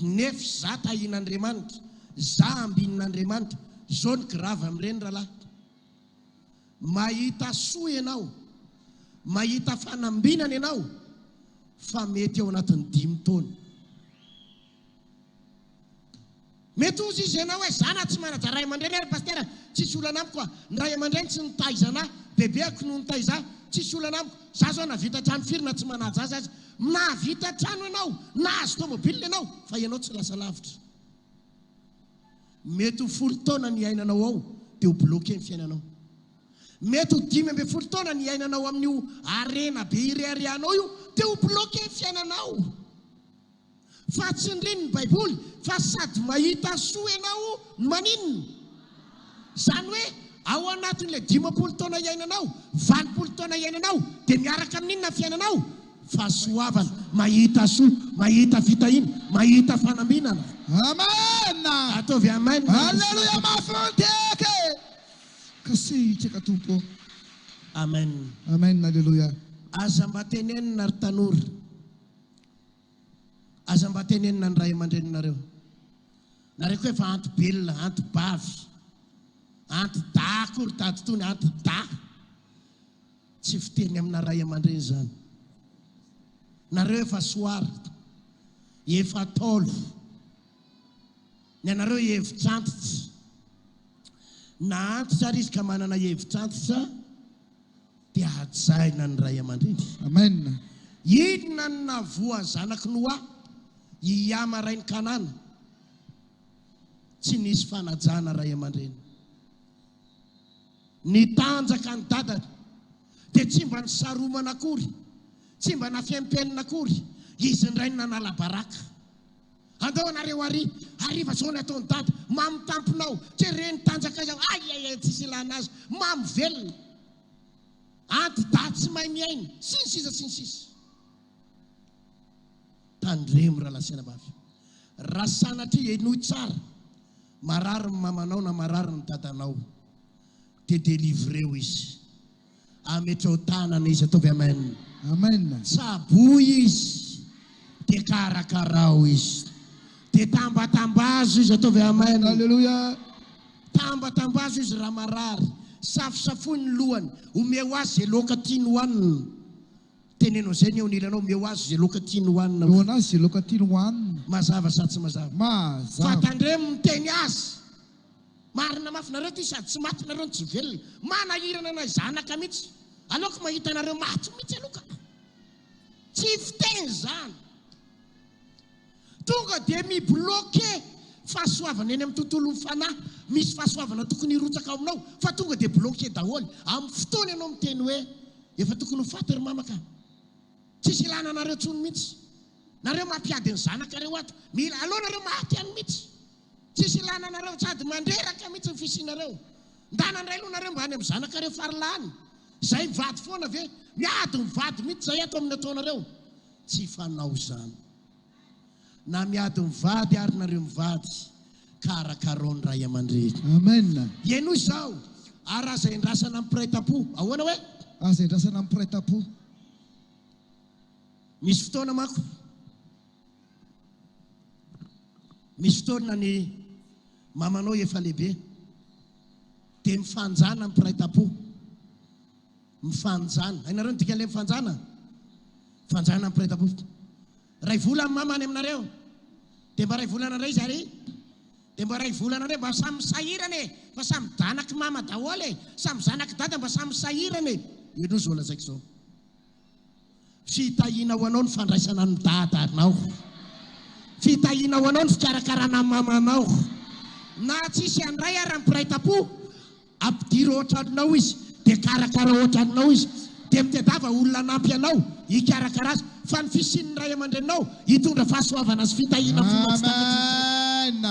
Nefa za tahin'Andriamanitra, za ambinin'Andriamanitra, zao ny grave amin'ireny rahalahy. Mahita soa ianao, mahita fanambinana ianao, fa mety eo anatin'ny 5 taona. Mety ozy izy ianao hoe zana tsy manaja ray aman-dreny ary pastera, tsisy olana amiko a. Ny ray aman-dreny tsy nitahizana, bebeako no nitahiza, tsisy olana amiko. Za zao navita trano firy na tsy manaja azy azy. Navita trano ianao, nahazo tômôbilina ianao, fa ianao tsy lasa lavitra. Mety ho 10 taona ny iainanao ao dia ho bloqué ny fiainanao. Mety ho 15 taona ny iainanao amin'io arena be ireareanao io dia ho bloqué ny fiainanao. Fa tsy ndriny ny Baiboly, fa sady mahita soa ianao maninona. Zany hoe ao anatin'ilay 50 taona iainanao, 20 taona iainanao dia miaraka amin'inona fiainanao? Fahasoavana, mahita soa, mahita fitahina, mahita fanambinana. Amen. Ataovy amen. Halleluja! Mafonteke. Kasihitsika tompo. Amen. Amen. Halleluja! Aza mba tenenina ry tanora. Aza mba tenenina ny ray aman-dreninareo. Nareo koa efa anto belona, anto bavy, anto da kory taditony, anto da. Tsy fiteny amina ray aman-dreny zany. Nareo efa soary, efa tolo. Ny anareo hevitr-antitra. Na antitra ary izy ka manana hevitr-antitra dia hajaina ny ray aman-dreny. Amen. Inona ny navoa zanaky Noa hiama ray ny Kanana? Tsy nisy fanajana ray aman-dreny. Nitanjaka ny dadany dia tsy mba nisaromana akory, tsy mba nafiaim-penina akory. Izy ndray nanala baraka. Andao anareo hariva zao ny ataony dada, mamy tamponao, tsy reny tanjaka azy, ay tsisy ilana azy, mamy velona. Anty da tsy mahay miaina, sinsisa. tandremo raha lasina vavy raha sanatria enoy tsara marary ny mamanao na marary ny dadanao de délivreo izy ametrao tanana izy ataovy amen amen tsaboy izy de karakarao izy de tambatambazo izy ataovy amen alleluia tambatambazo izy raha marary safosafony ny lohany omeo azy zay loka tiany hoanina tenenao zay ny eo nilanao omeo azy zay loka tiany hoanina eo anazy zay loka tiany hoanina mazava sady tsy mazava mazava fa tandremo miteny azy marina mafinareo ty sady tsy maty nareo ny tsy velona manahirana na zanaka mihitsy aloka mahita anareo maty mihitsy aloka tsy fiteny zany tonga de mibloke fahasoavana eny amin'ny tontolo mifanahy misy fahasoavana tokony hirotsaka ao aminao fa tonga de bloke daholy amin'ny fotoana ianao miteny hoe efa tokony ho faty ry mamaka tsisy ilana nareo tsony mihitsy nareo mampiady ny zanakareo ato mila aloha nareo maty any mihitsy tsisy ilana nareo sady mandreraka mihitsy ny fisinareo ndanandray aloha nareo mba any amin'ny zanakareo farilany zay mivady foana ve miady mivady mihitsy zay ato amin'ny ataonareo tsy fanao zany na miady mivady ary nareo mivady karakarao ny ray aman-dreny amen ienoy zao ary aza indrasana amin'ny piray-tapo ahoana hoe aza indrasana amin'ny piray-tapo misy fotoana mako misy fotoana ny mamanao efa lehibe de mifanjana amin'ny piray-tapo mifanjana hainareo ny dika le mifanjana mifanjana amin'ny piray-tapo ray volana mamany aminareo de mba ray volana ndray zary de mba ray volana ndray mba samy sahirany fa samy danaky mama daholy samy zanaky dada mba samy sahirany eno zao lazaiko zao fitahina ho anao ny fandraisana ny dadanao fitahina ho anao ny fikarakarana mamanao na tsisy andray ary amin'ny piray-tapo ampidiry ohatranao izy de karakara ohatranao izy de mitedava olona nampy anao hikarakara azy fa ny fisin'ny ray aman-drenao hitondra fahasoavana sy fitahina amen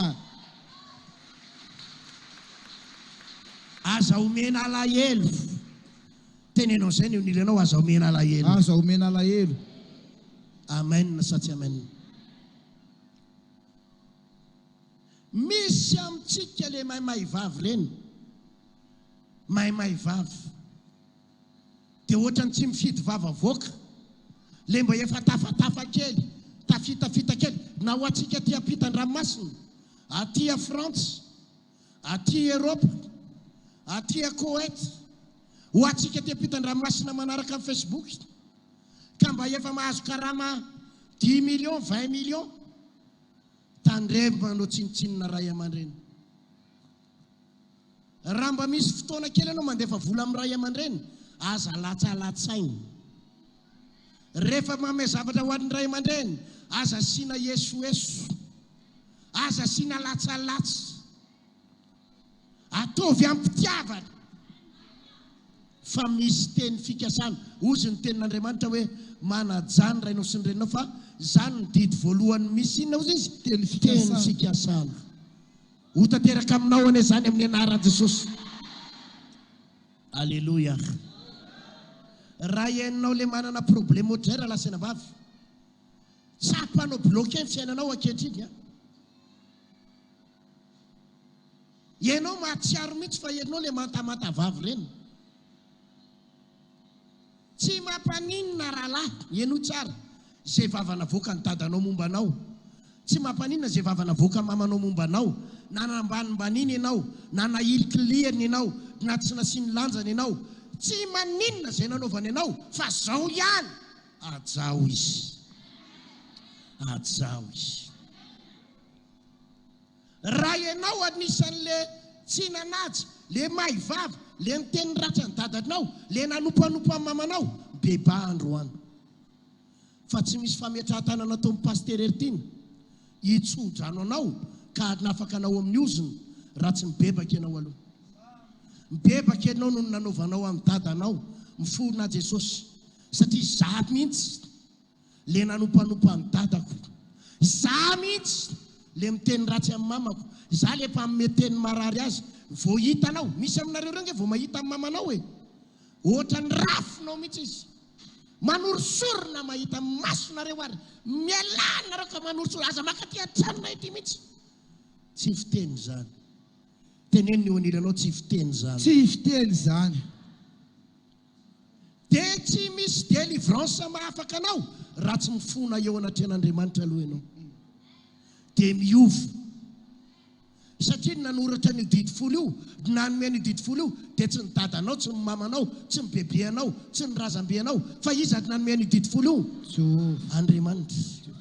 aza omena alahelo tenenao zay ny onilanao aza omena alahelo aza omena alahelo amen sa tsy amen misy amitsika le maimay vavy reny maimay vavy de ohatrany tsy mifidy vava voaka le mba efa tafatafa kely tafitafita kely na ho atsika ty ampitan-dranomasina aty a France aty Europe aty a Koweït ho atsika ty ampitan-dranomasina manaraka amin'ny Facebook ka mba efa mahazo karama 10 millions 20 millions tandremo manao tsinitsinina ray aman-dreny raha mba misy fotoana kely anao mandefa vola amin'ny ray aman-dreny aza latsalatsainy rehefa mame zavatra ho an'ny ray aman-dreny aza sina esoeso aza sina latsalatsa atovy ampitiavana fa misy teny fikasana ozy ny tenin'Andriamanitra hoe manajany rainao sy ny reninao fa zany ny didy voalohany misy inona ozy izy teny fikasana ho tanteraka aminao ane zany amin'ny anaran Jesosy alleluia raha iainao le manana problème ohatray raha lasina vavy tsapanao bloqué ny fiainanao ankehitriny ianao mahatsiaro mihitsy fa ianao le mantamata vavy reny tsy mampaninona rahalahy ianao tsara zay vavana voaka ny dadanao mombanao tsy mampaninona zay vavana voaka mamanao mombanao na nambanimbaniny ianao na nahilikiliany ianao na tsy nasiny lanjany ianao tsy maninona zay nanaovany ianao fa zao ihany ajao izy ajao izy raha ianao anisan'le tsy nanaja le mahy vavy le niteny ratsa ny dadanao le nanompoanompo amin'ny mamanao beba androany fa tsy misy fametrahan-tanana atao amin'ny pasterery tiny hitsodrano anao ka nafaka anao amin'ny ozony raha tsy mibebaka ianao aloha mibebaka ianao no nanaovanao amin'ny dadanao miforona Jesosy satria za mihitsy le nanompoanompo amin'ny dadako za mihitsy le miteny ratsy amin'ny mamako za le mpameteny marary azy vao hitanao misy aminareo reo nge vao mahita amin'ny mamanao ohatran'ny rafinao mihitsy izy manorosorona mahita masonareo ary mialanareo ka manorsoro aza makaty an-tranona ity mihitsy tsy fiteny zany teneny eo aniranao tsy fiteny zany tsy fiteny zany de tsy misy délivrance mahafaka anao raha tsy mifona eo anatrehan'Andriamanitra aloha ianao de miova satria nanoratra ny didifolo io nanome ny didifolo io de tsy ny dadanao tsy ny mamanao tsy ny bebeanao tsy ny razambeanao fa izy ady nanome ny didifolo io Andriamanitra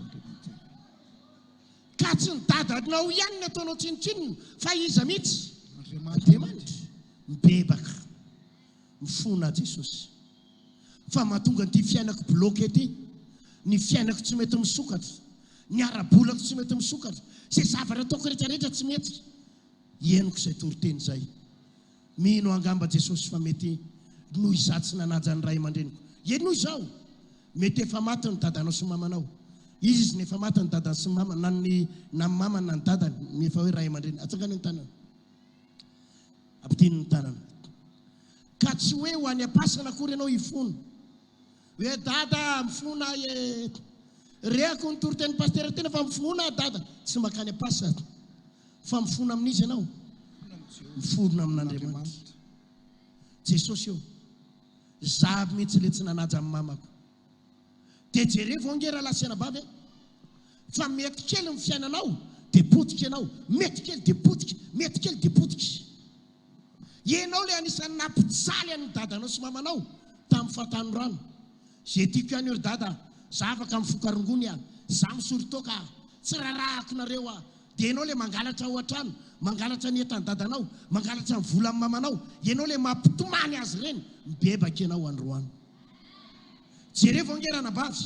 ka tsy ny dadanao ihany ny ataonao tsinotsinona fa iza mihitsy Andriamanitra mibebaka mifona Jesosy fa mahatonga nyity fiainako bloqué ty ny fiainako tsy mety misokatra ny arabolako tsy mety misokatra zay zavatra ataoko rehetrarehetra tsy mety henoko izay toriteny zay mino angamba Jesosy fa mety noho izaho tsy nanaja ny ray aman-dreniko noho izao mety efa maty ny dadanao sy mamanao izy nefa maty ny dadany sy mama na ny mamany na ny dadany nefa hoe ray aman-dreny atsakany ny tanana ampidiny ny tanana ka tsy hoe ho any am-pasana akory ianao hifona hoe dada mifona reako ny toriteny pasteur tena fa mifona dada tsy makany am-pasana fa mifona amin'izy ianao mifona amin'Andriamanitra Jesosy eo zaho mihitsy le tsy nanaja amin'ny mamako de jereo vongera lasiana bavy fa mety kely ny fiainanao de potika ianao mety kely de potika mety kely de potika ianao le anisan'ny nampijaly an'ny dadanao sy mamanao tamin'ny fahatanorano zay tiako ihany eo ry dada za afaka mifokarongony za misoritoka tsy rarahako nareo de ianao le mangalatra ao an-trano mangalatra ny entany dadanao mangalatra ny vola amin'ny mamanao ianao le mampitomany azy reny mibebaka ianao androany jereo vongerana bavy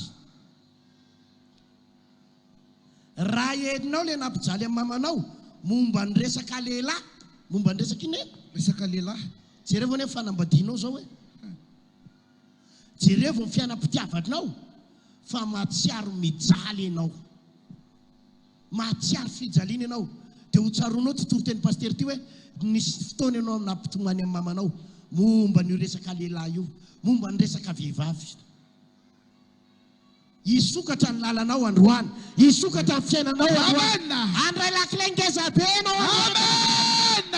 raha enao le nampijaly amin'ny mamanao momba ny resaka lehilahy momba ny resaka ine resaka lehilahy jereo vone fanambadianao zao hoe jereo vo ny fiainam-pitiavadinao fa mahatsiaro mijaly ianao mahatsiaro fijaliana ianao de ho tsaronao ty toriteny pasteur ty hoe nisy fotoana ianao nampitomany amin'ny mamanao momba ny resaka lehilahy io momba ny resaka vehivavy isokatra ny lalanao androany isokatra ny fiainanao androany andray lakilengeza be ianao amen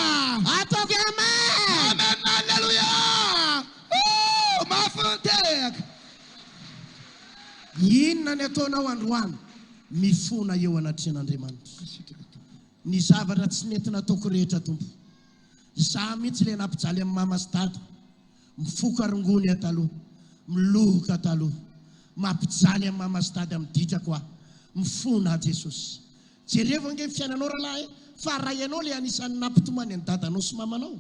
ataovy amen amen alleluia mahafonteaka inona ny ataonao androany mifona eo anatrehan'Andriamanitra ny zavatra tsy nety nataoko rehetra tompo za mihitsy le nampijaly amin'ny mama sy dada mifokarongony ataloha miloka ataloha mampijaly amin'ny mama sy dada miditrako mifona Jesosy jereo vonge fiainanao rahalahy fa raha ianao le anisan'ny nampitomany ny dadanao sy mamanao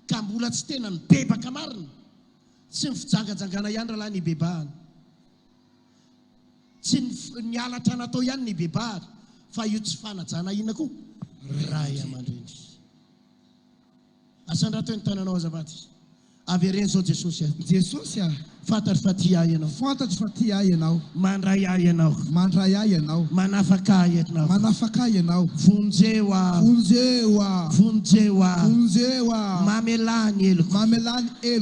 ka mbola tsy tena nibebaka marina tsy mifijangajangana ihany rahalahy ny bebahana tsy ny alatra natao ihany ny bebahana fa io tsy fanajana ina koa ray aman-dreny asandrato ny tananao azavaty avy reny zao Jesosy fantatry fa ty ahy ianao fantatry fa ty ahy ianao mandray ahy ianao mandray ahy ianao manafaka ahy ianao manafaka ahy ianao vonjeo mamelany eloko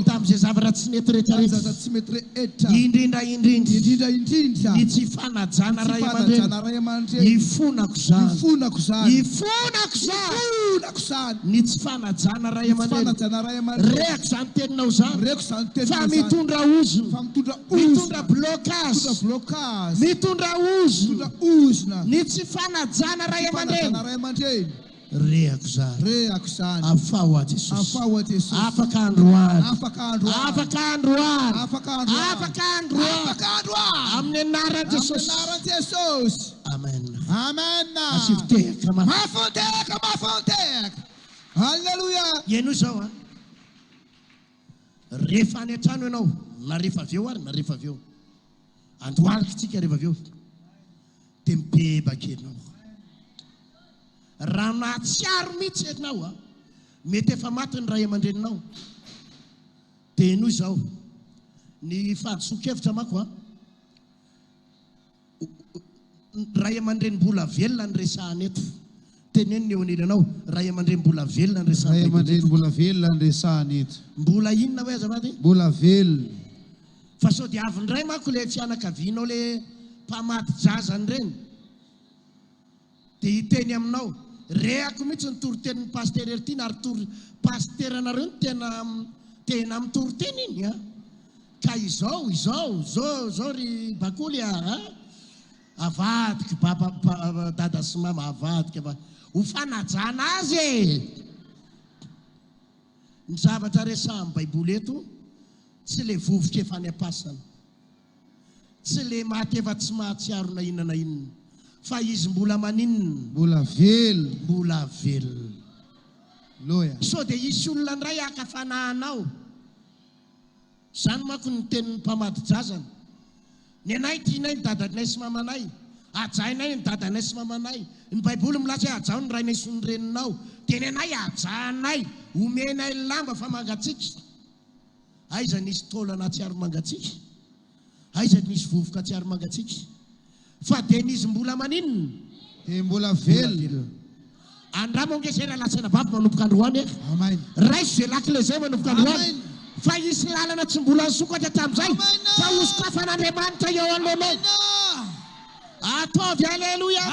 tamin'izay zavatra tsy mety rehetrarehetra tsy mety rehetra indrindra ny tsy fanajana ray aman-dreny ifonako zany ny tsy fanajana ray aman-dreny reko zany teninao zany fa mitondra ozona mitondra blocage mitondra ozona ny tsy fanajana ray aman-dreny reko zany afao a Jesosy afaka androany amin'ny anaran'i Jesosy amen asivitehaka mahafonteka halleluia ianao zao rehefa any an-trano ianao na rehefa avy eo ary na rehefa avy eo andohalika tsika rehefa avy eo de mibebaka ianao raha nahatsiaro mihitsy ianao mety efa maty ny ray aman-dreninao de noho izao ny fahadisoan-kevitra mako ray aman-dreny mbola velona ny resahany eto teneniny eo anilanao ray aman-dreny mbola velona ny resahany mbola velona ny resahany eto mbola inona hoe azavaty mbola velona fa sao dia avy ndray manko le fianakavianao le mpamaty jazany reny dia hiteny aminao rehako mihitsy ny torotenin'ny paster erty na ary pasteranareo ny tena mitoroteny iny a ka izao ry bakoly avadika dada sy mama avadika ho fanajana azy ny zavatra resahan'ny baiboly eto tsy le vovoka efa any am-pasana tsy le maty efa tsy mahatsiaro na inona na inona fa izy mbola maninona mbola velona loya so dia isy olona ndray akafanahanao zany manko ny tenin'ny mpamady jazana ny anay tianay ny dadanay sy mamanay ajainay ny dadanay sy mamanay ny baiboly milaza hoe ajao ny rainay sy ny reninao dia ny anay ajanay omenay lamba fa mangatsika aiza nisy taolana tsy ary mangatsika aiza nisy vovoka tsy ary mangatsika fa dia nisy mbola maninona mbola velona andramongezera lasena vavy manomboka androany amen raiso zay lakile zay manomboka androany fa isy lalana tsy mbola nisokatra tam'izay fa hosokafan'Andriamanitra eo anoloanao ataovy aleloia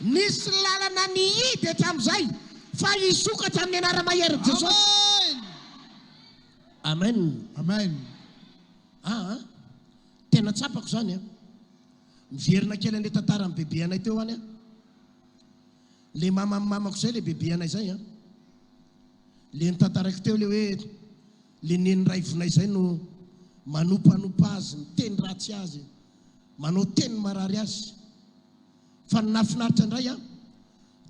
nisy lalana nihidy hatram'izay fa hisokatra amin'ny anara-mahery Jesosy amen tena tsapako zany miverina kely an'le tantara amin'ny bebe anay teo any le mamako zay le bebe anay zay le nitantarako teo le hoe le neny raivonay zay no manompanopa azy miteny ratsy azy manao teny marary azy fa nafinaritra indray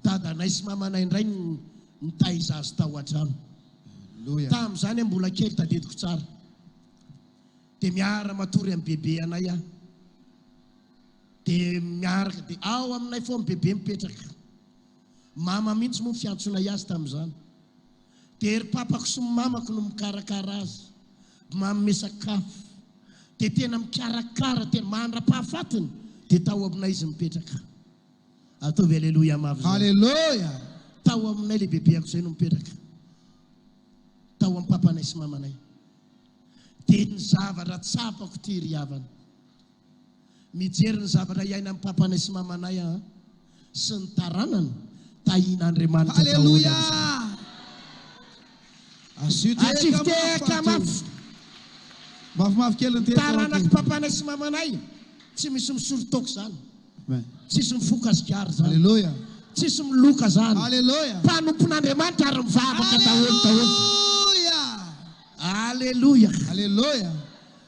dadanay sy mamanay indray nitaiza azy tao an-trano tam'izany mbola kely tadidiko tsara dia miara matory amin'ny bebe anay dia miaraka dia ao aminay fo amin'ny bebe mipetraka mama mihitsy moa fiantsonay azy tam'izany dia ry papako sy mamako no mikarakara azy manome sakafo dia tena mikarakara tena mandra-pahafatiny dia tao aminay izy mipetraka ataovy aleloia mavy halleluja tao aminay le bebeako zay no mipetraka tao amin'ny papanay sy mamanay dia ny zavatra tsapako ty ry havana mijery ny zavatra iaina amin'ny papanay sy mamanay sy ny taranany tahian'Andriamanitra halleluja asiteka mafy mafimafy kely ny taranako papanay sy mamanay tsy misy misorotoko zany tsisy mifokasikary zany halleluja tsisy miloka zany halleluja mpanompon'Andriamanitra ary mivavaka daholo Alléluia.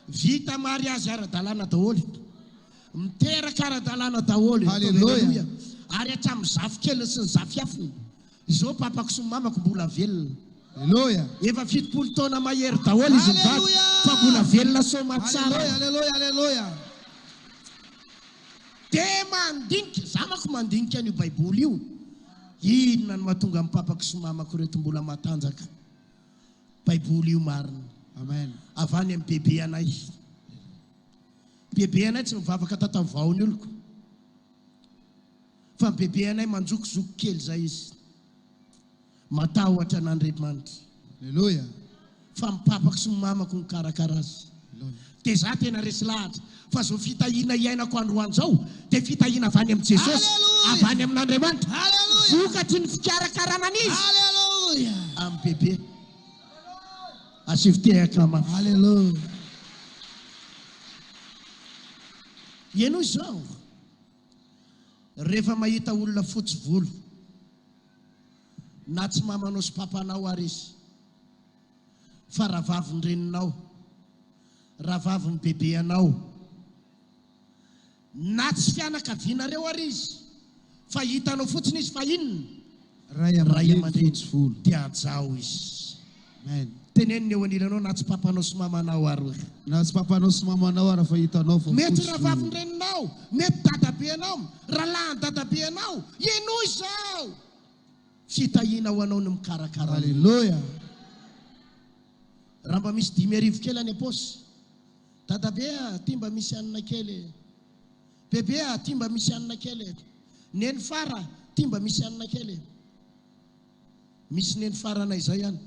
Vita mariage ara-dalàna daholo. Miteraka ara-dalàna daholo. Alléluia. Ary hatramin'ny zafy kely sy ny zafy afiny. Izao papako sy mamako mbola velona. Alléluia. Efa 70 taona mahery daholo izy mivady fa mbola velona soma tsara. Alléluia. Dia mandinika, zamako mandinika io baiboly io. Inona no mahatonga amin'ny papako sy mamako reto mbola matanjaka. Baiboly io marina. Amen. Avany amin'ny bebe anay. Bebe anay tsy mivavaka tato vaony oloko. Fa bebe anay manjokojoko kely zay izy. Matahotra an'Andriamanitra. Alléluia. Fa mipapako sy mamako mikarakara azy. Dia za tena resy lahatra. Fa zao fitahiana iainako androany zao dia fitahiana avany amin'ny Jesosy, avany amin'Andriamanitra. Vokatry ny fikarakarana an'izy. Alléluia. Amin'ny bebe. Asivitehaka mafy. Alléluia. Ianao izao rehefa mahita olona fotsy volo na tsy mamanao sy papanao ary izy fa rahavavy ny reninao, rahavavy ny bebe anao, na tsy fianakavianareo ary izy fa hitanao fotsiny izy fa inona Ray aman-dreny volo dia ajao izy. Amen. Teneniny eo anilanao na tsy papanao sy mamanao ary na tsy papanao sy mamanao ary fa hitanao fa mety rahavavy ny reninao, mety dadabe anao, rahalahy ny dadabe anao, ianao izao fitahiana ho anao no mikarakara. Alléluia. Raha mba misy 10 kely any aposy, dadabe ty mba misy anina kely, bebe ty mba misy anina kely, neny fara ty mba misy anina kely, misy neny faranay zay ihany.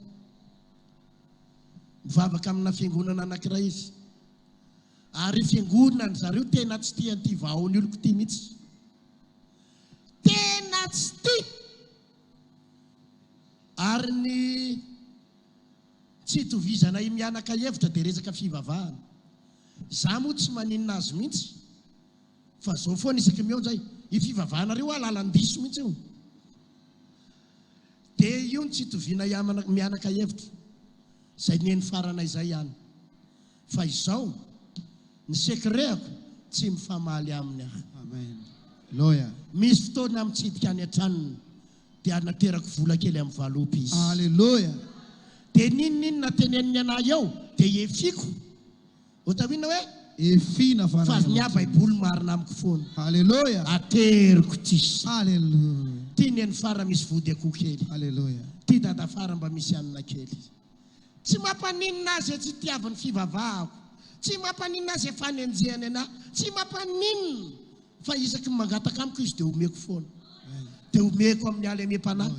mivavaka amina fiangonana anankiray izy. Ary fiangonana zareo tena tsy tia an'ity vahoany oloko ity mihitsy. Tena tsy tia. Ary ny tsy itovizana mianaka hevitra dia resaka fivavahana. Za moa tsy maninona azy mihitsy. Fa zao foana isaky meo zay, i fivavahana reo alalandiso mihitsy io. Dia io ny tsy itoviana mianaka hevitra. Zay neny faranay zay ihany. Fa izao ny sekreko tsy mifamaly aminy aho. Amen. Loya. Misy fotoana mitsidika any an-tranony dia naterako vola kely amin'ny valopy izy. Haleluya. Dia ninona teneniny anahy eo dia efiko. Otaviana hoe Efina fa farana. ny Baiboly marina amiko foana. Haleluya. Ateriko tsisy. Haleluya. Ty neny fara misy vody akoho kely. Haleluya. Ty dada fara mba misy anina kely. Tsy mampaninona azy tsy tiavany fivavahako. Tsy mampaninona azy fanenjehany anahy. Tsy mampaninona. Fa isaky mangataka amiko izy dia omeko foana. Dia omeko amin'ny ala emem-panahy.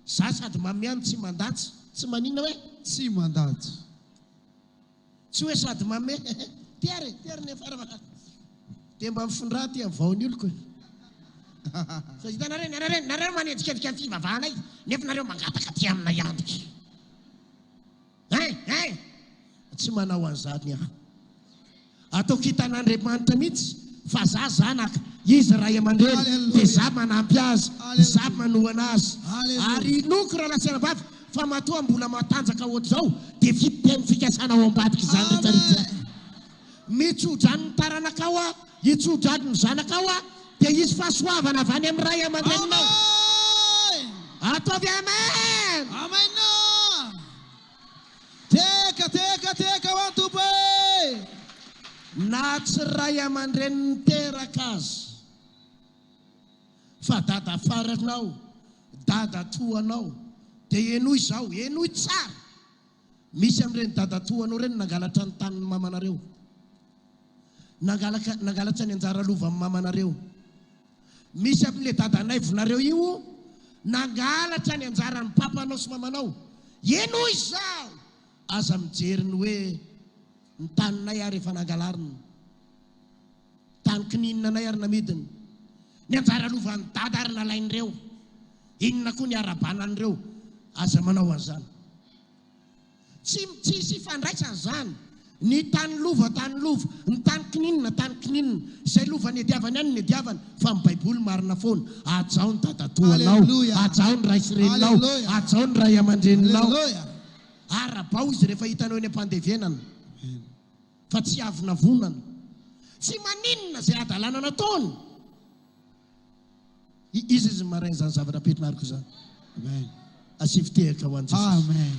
Za sady mameano tsy mandatsy. Tsy maninona hoe Tsy mandato. tsy hoe sady mame. Tiare ne fara. Dia mba mifindra ty amin'ny vahoany oloko. Fa hitanareo manenjikevika amin'ny fivavahanay nefa nareo mangataka ty amina iandiky. Tsy manao an'izany aho. Ataoko hitan'Andriamanitra mihitsy fa za zanaka izy ray aman-dreny dia za manampy azy, za manohana azy. Ary inoko raha lasena vavy fa matoa mbola matanjaka ohatr'izao dia fiteny fikasana ao ambadika izany rehetrarehetra. Mitsodrany ny taranakao aho, hitsodrany ny zanakao aho, dia izy fahasoavana avy any amin'ny ray aman-dreninao. Ataovy amen. Amen. Teka wantupe. Na tsy ray aman-dreny niteraka azy fa dada faranao, dada toanao dia enoy izao, enoy tsara. Misy amin'ireny dada toanao ireny nangalatra ny tanin'ny mamanareo, nangalatra ny anjara lova amin'ny mamanareo. Misy amin'ilay dadanay vonareo io nangalatra ny anjara ny papanao sy mamanao. Enoy izao. Aza mijery ny hoe ny taninay ary efa nangalarina, tany kininina anay ary namidiny, ny anjara lovan'ny dada ary nalain'ireo, inona koa ny arabanan'ireo. Aza manao an'izany. Tsisy fandraisana zany. Ny tany lova, ny tany kininina, izay lova ny ediavany any ny ediavany. Fa ny Baiboly marina foana. Ajao ny dada toanao, ajao ny ray sireninao, ajao ny ray aman-dreninao. Arabao izy rehefa hitanao eny am-pandevenana. Fa tsy avy navonana. Tsy maninona zay adalana nataony. Izy marainy zany zavatra ampitinariko zany. Amen. Asivitehaka ho an'i Jesosy. Amen.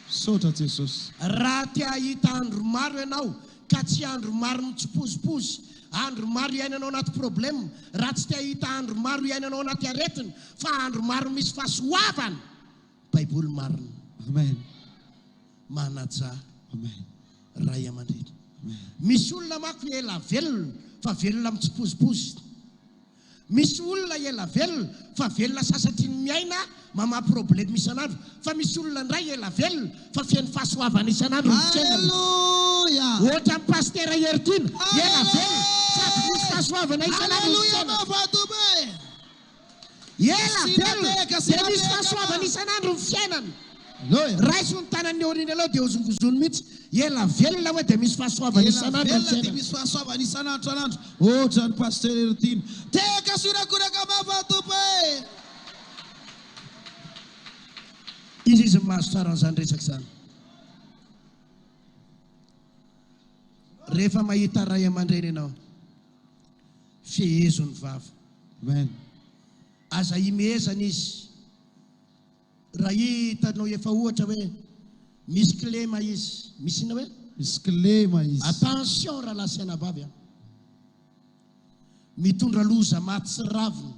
Sota Jesus. Raha tia hita andro maro ianao ka tsy andro maro mitsipozipozy, andro maro iainanao anaty problème, raha tsy tia hita andro maro iainanao anaty aretina, fa andro maro misy fahasoavana, Baiboly marina. Amen. Manaja. Amen. Ray aman-dreny. Amen. Misy olona mako ela velona fa velona mitsipozipozy. Misy olona ela velona fa velona sasatry ny miaina mama problème isan'andro. Fa misy olona ndray ela velona fa feno fahasoavana isan'andro ny fiainana. Hallelujah. Ohatra amin'ny pastera Hertina, ela velona sady misy fahasoavana isan'andro ny fiainana. Ela velona dia misy fahasoavana isan'andro ny fiainana. Raiso ny tanany oriny aloha dia ozongozony mihitsy. Ela velona hoe dia misy fahasoavana isan'andro ny fiainana. Misy fahasoavana isan'andro. Ohatra ny pasteur Hertina. Teka surakuraka mavatope. Izy mahazo tsara an'izany resaka izany. Rehefa mahita ray aman-dreny ianao, fehezo ny vava. Amen. Aza imehezana izy. Raha hitanao efa ohatra hoe misy klema izy, misy ina hoe Misy klema izy. attention raha lasiana vavy. Mitondra loza maty sy ravina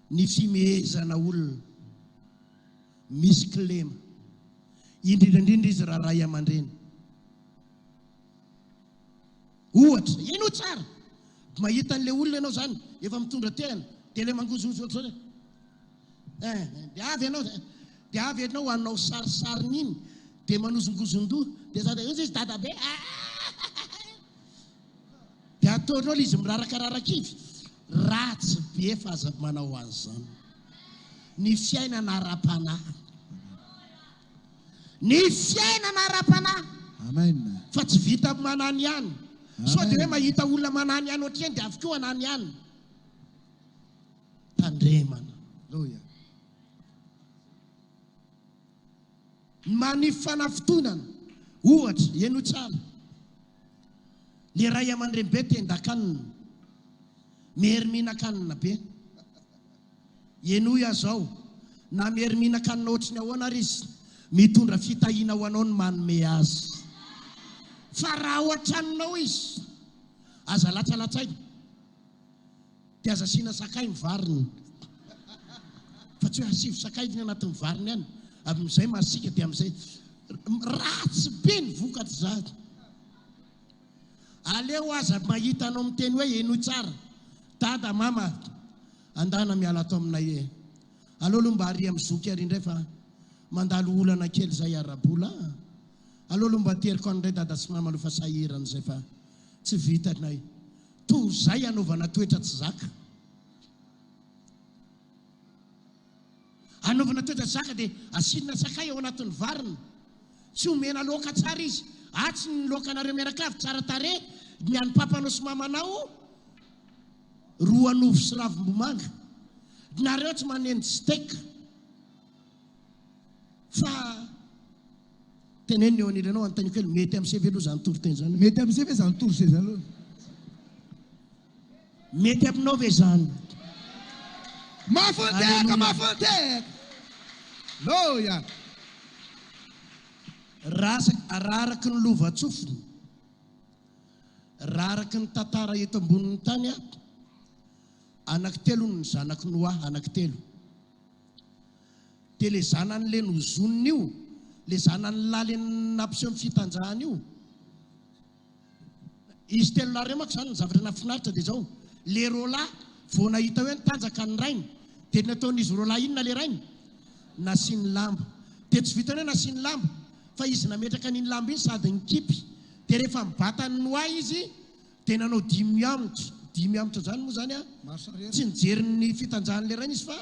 ny fimehezana olona. Misy klema. Indrindrandrindra izy raha ray aman-dreny. Ohatra, ino tsara. Mahita an'ilay olona ianao zany, efa mitondra tena, dia ilay mangozozo ohatr'izao. Dia avy ianao, dia avy ianao hanao sarisariny iny dia manozongozondoha dia sady izy dadabe dia ataonao ilay izy mirarakararaky ratsy be fa aza manao an'izany. Ny fiainana ara-panahy, ny fiainana ara-panahy, Amen. fa tsy vita manany ihany. So dia hoe mahita olona manany ihany ohatrany dia avy koa anany ihany. Tandremana. Hallelujah. Manify fanaftonana ohatra eno tsara le ray aman-dreny be tendakanina mery mihinan-kanina be eno ia zao na mery mihinan-kanina ohatrany ahoana ary izy mitondra fitahiana ho anao ny manome azy. Fa raha ohatranonao izy aza latsalatsaina dia aza asiana sakay mivariny fa tsy hoe asivy sakay ny anatin'ny variny ihany. Amin'izay masika dia amin'izay ratsy be ny vokatra zany. Aleo aza mahita anao miteny hoe eno tsara dada mama andana miala ato aminay aleo aloha mba aryamizoky ary indray fa mandalo olana kely zay arabola. Aleo aloha mba teriko an'indray dada sy mama aloha fa sahirana zay fa tsy vitanay. Toy zay anaovana toetra tsy zaka. Anaovana toetra tsy zaka dia asinina sakay ao anatin'ny varina. Tsy omena loka tsara izy. Atsy ny lokanareo miaraka avy tsara tare ny an'ny papanao sy mamanao roa anovo sy ravim-bomanga. Nareo tsy manendy steak. Fa teneniny eo aniranao anontany kely mety amin'ny CV aloha zany toro-teny zany. Mety amin'izay ve zany toro izay zany aloha? Mety aminao ve zany? Mafonteka, mafonteka. Hallelujah. Raraky ny lova-tsofiny, raraky ny tantara eto ambonin'ny tany anankitelo ny zanaky Noa, anankitelo. Dia le zanan'le nozoniny io, le zanan'ny laly nampiseho amin'ny fitanjahana io, izy telo lahy reo manko zany ny zavatra nafinaritra dia zao. Le roalahy vao nahita hoe nitanjaka ny rainy dia nataon'izy roalahy inona le rainy? Nasiany lamba. Dia tsy vitany hoe nasiany lamba fa izy nametraka n'iny lamba iny sady nikipy. Dia rehefa mibata ny Noa izy dia nanao 5 amotro. 5 amotro zany moa zany tsy nijery ny fitanjahan'le rainy izy fa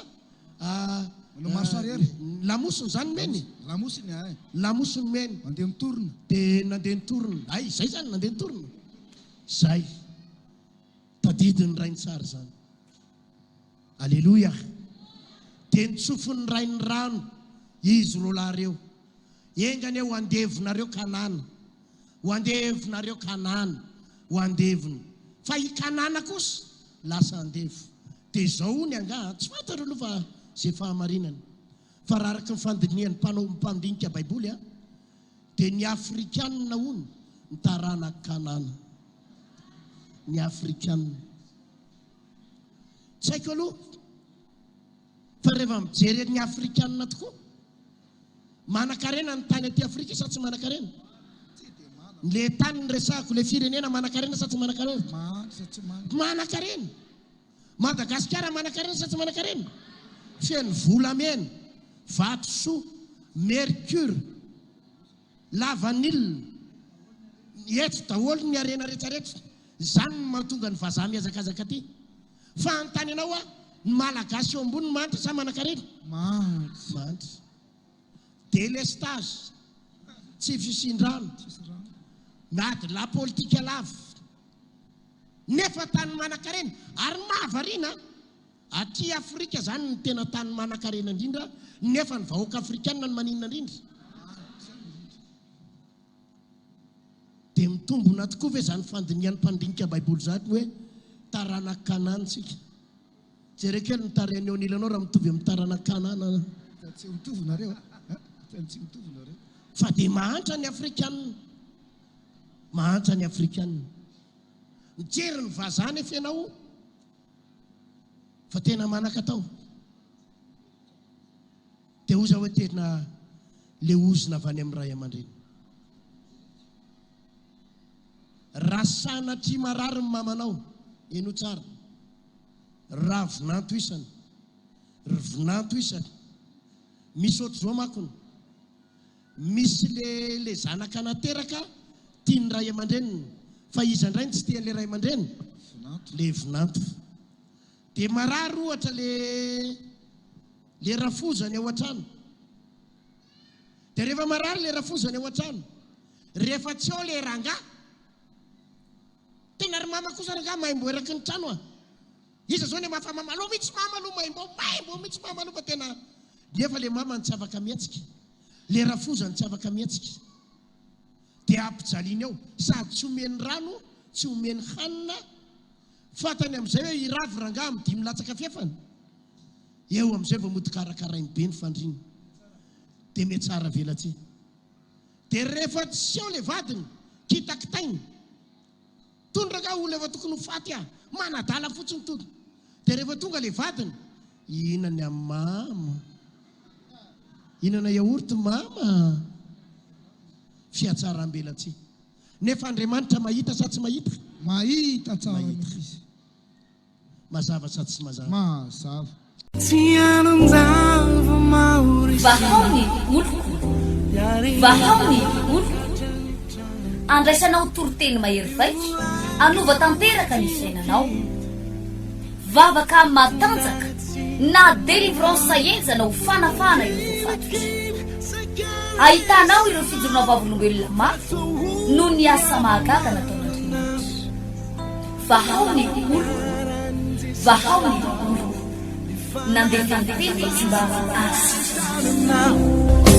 lamosiny zany meny. Lamosiny ay. Lamosiny meny. Mandeha mitorona. Dia nandeha nitorona. Ay, zay zany nandeha nitorona. Zay. Tadidiny rainy tsara zany. Alleluia. Dia nitsofony rainy rano izy roalahy reo. Engany ho andevonareo Kanana. Ho andevonareo Kanana. Ho andevony. Fa i Kanana kosa lasa andevo. Dia zao ny anga tsy fantatra aloha fa zay fahamarinana. Fa raha araka ny fandinihan'ny mpandinika Baiboly dia ny Afrikanina hono ny tarana Kanana. Ny Afrikanina. Tsy haiko aloha fa rehefa mijery ny Afrikanina tokoa manan-karena ny tany aty Afrika sa tsy manan-karena? Le tany ny resako le firenena manan-karena sa tsy manan-karena? Manan-karena. Madagasikara manan-karena sa tsy manan-karena? Feno volamena, vatosoa, mercure, lavanille, eto daholo ny arena rehetrarehetra. Zany no mahatonga ny vazaha mihazakazaka aty. Fa antany anao ny malagasy eo ambony manitra sa manan-karena? Manitra. Délestage, tsy fisindrano, nady la politika lava. Nefa tany manan-karena ary mahavariana aty Afrika zany ny tena tany manan-karena indrindra, nefa ny vahoaka Afrikanina ny maninona indrindra. Dia mitombona tokoa ve zany fandinihan'ny mpandinika Baiboly zany hoe tarana Kanana tsika. Jerekely ny tarehany eo anilanao raha mitovy amin'ny tarana Kanana. Tsy mitovy nareo. Tsy mitovy nareo. Fa dia mahantra ny Afrikanina. Mahantra ny Afrikanina. Mijery ny vazaha nefa ianao fa tena manan-katao. Dia oza hoe tena le ozina avy any amin'ny ray aman-dreny. Raha sanatria marary ny mamanao, eno tsara. Raha vinanto isany, vinanto isany misy ohatr' zao makony misy le zanaka nateraka tiany ray aman-dreniny fa izy andray tsy tian'le ray aman-dreny le vinanto dia marary ohatra le rafozany ao an-trano dia rehefa marary le rafozany ao an-trano rehefa tsy ao le ranga tena ry mama kosa ranga maimbo eraky ny trano a iza zao ne mafamama aloha mihitsy mama aloha maimbo mihitsy mama aloha fa tena nefa le mama ny tsy afaka mietsika le rafozany tsy afaka mietsika dia ampijaliany ao sady tsy omeny rano tsy omeny hanina fatany amin'izay hoe iravy ranga amin'ny 5 latsaka fiefany eo amin'izay vao motikarakarainy be ny fandriny dia mety tsara velatsy dia rehefa tsy ao le vadiny kitakitainy tondraka olona efa tokony ho faty manadala fotsiny todo dia rehefa tonga le vadiny ihinany amin'ny mama ihinana yaourt mama fiatsaram-belatsy nefa Andriamanitra mahita sa tsy mahita mahita tsara izy mazava sa tsy mazava mazava vahaony oloko vahaony oloko andraisanao toroteny mahery vaitra anova tanteraka ny fiainanao vavaka matanjaka na délivrance enjana ho fanafana ireo fatotra ahitanao ireo fijorona vavolombelona mafy no ny asa mahagaga nataon'Andriamanitra vahaony oloko vahaony oloko nandeha tanteny izy mba asy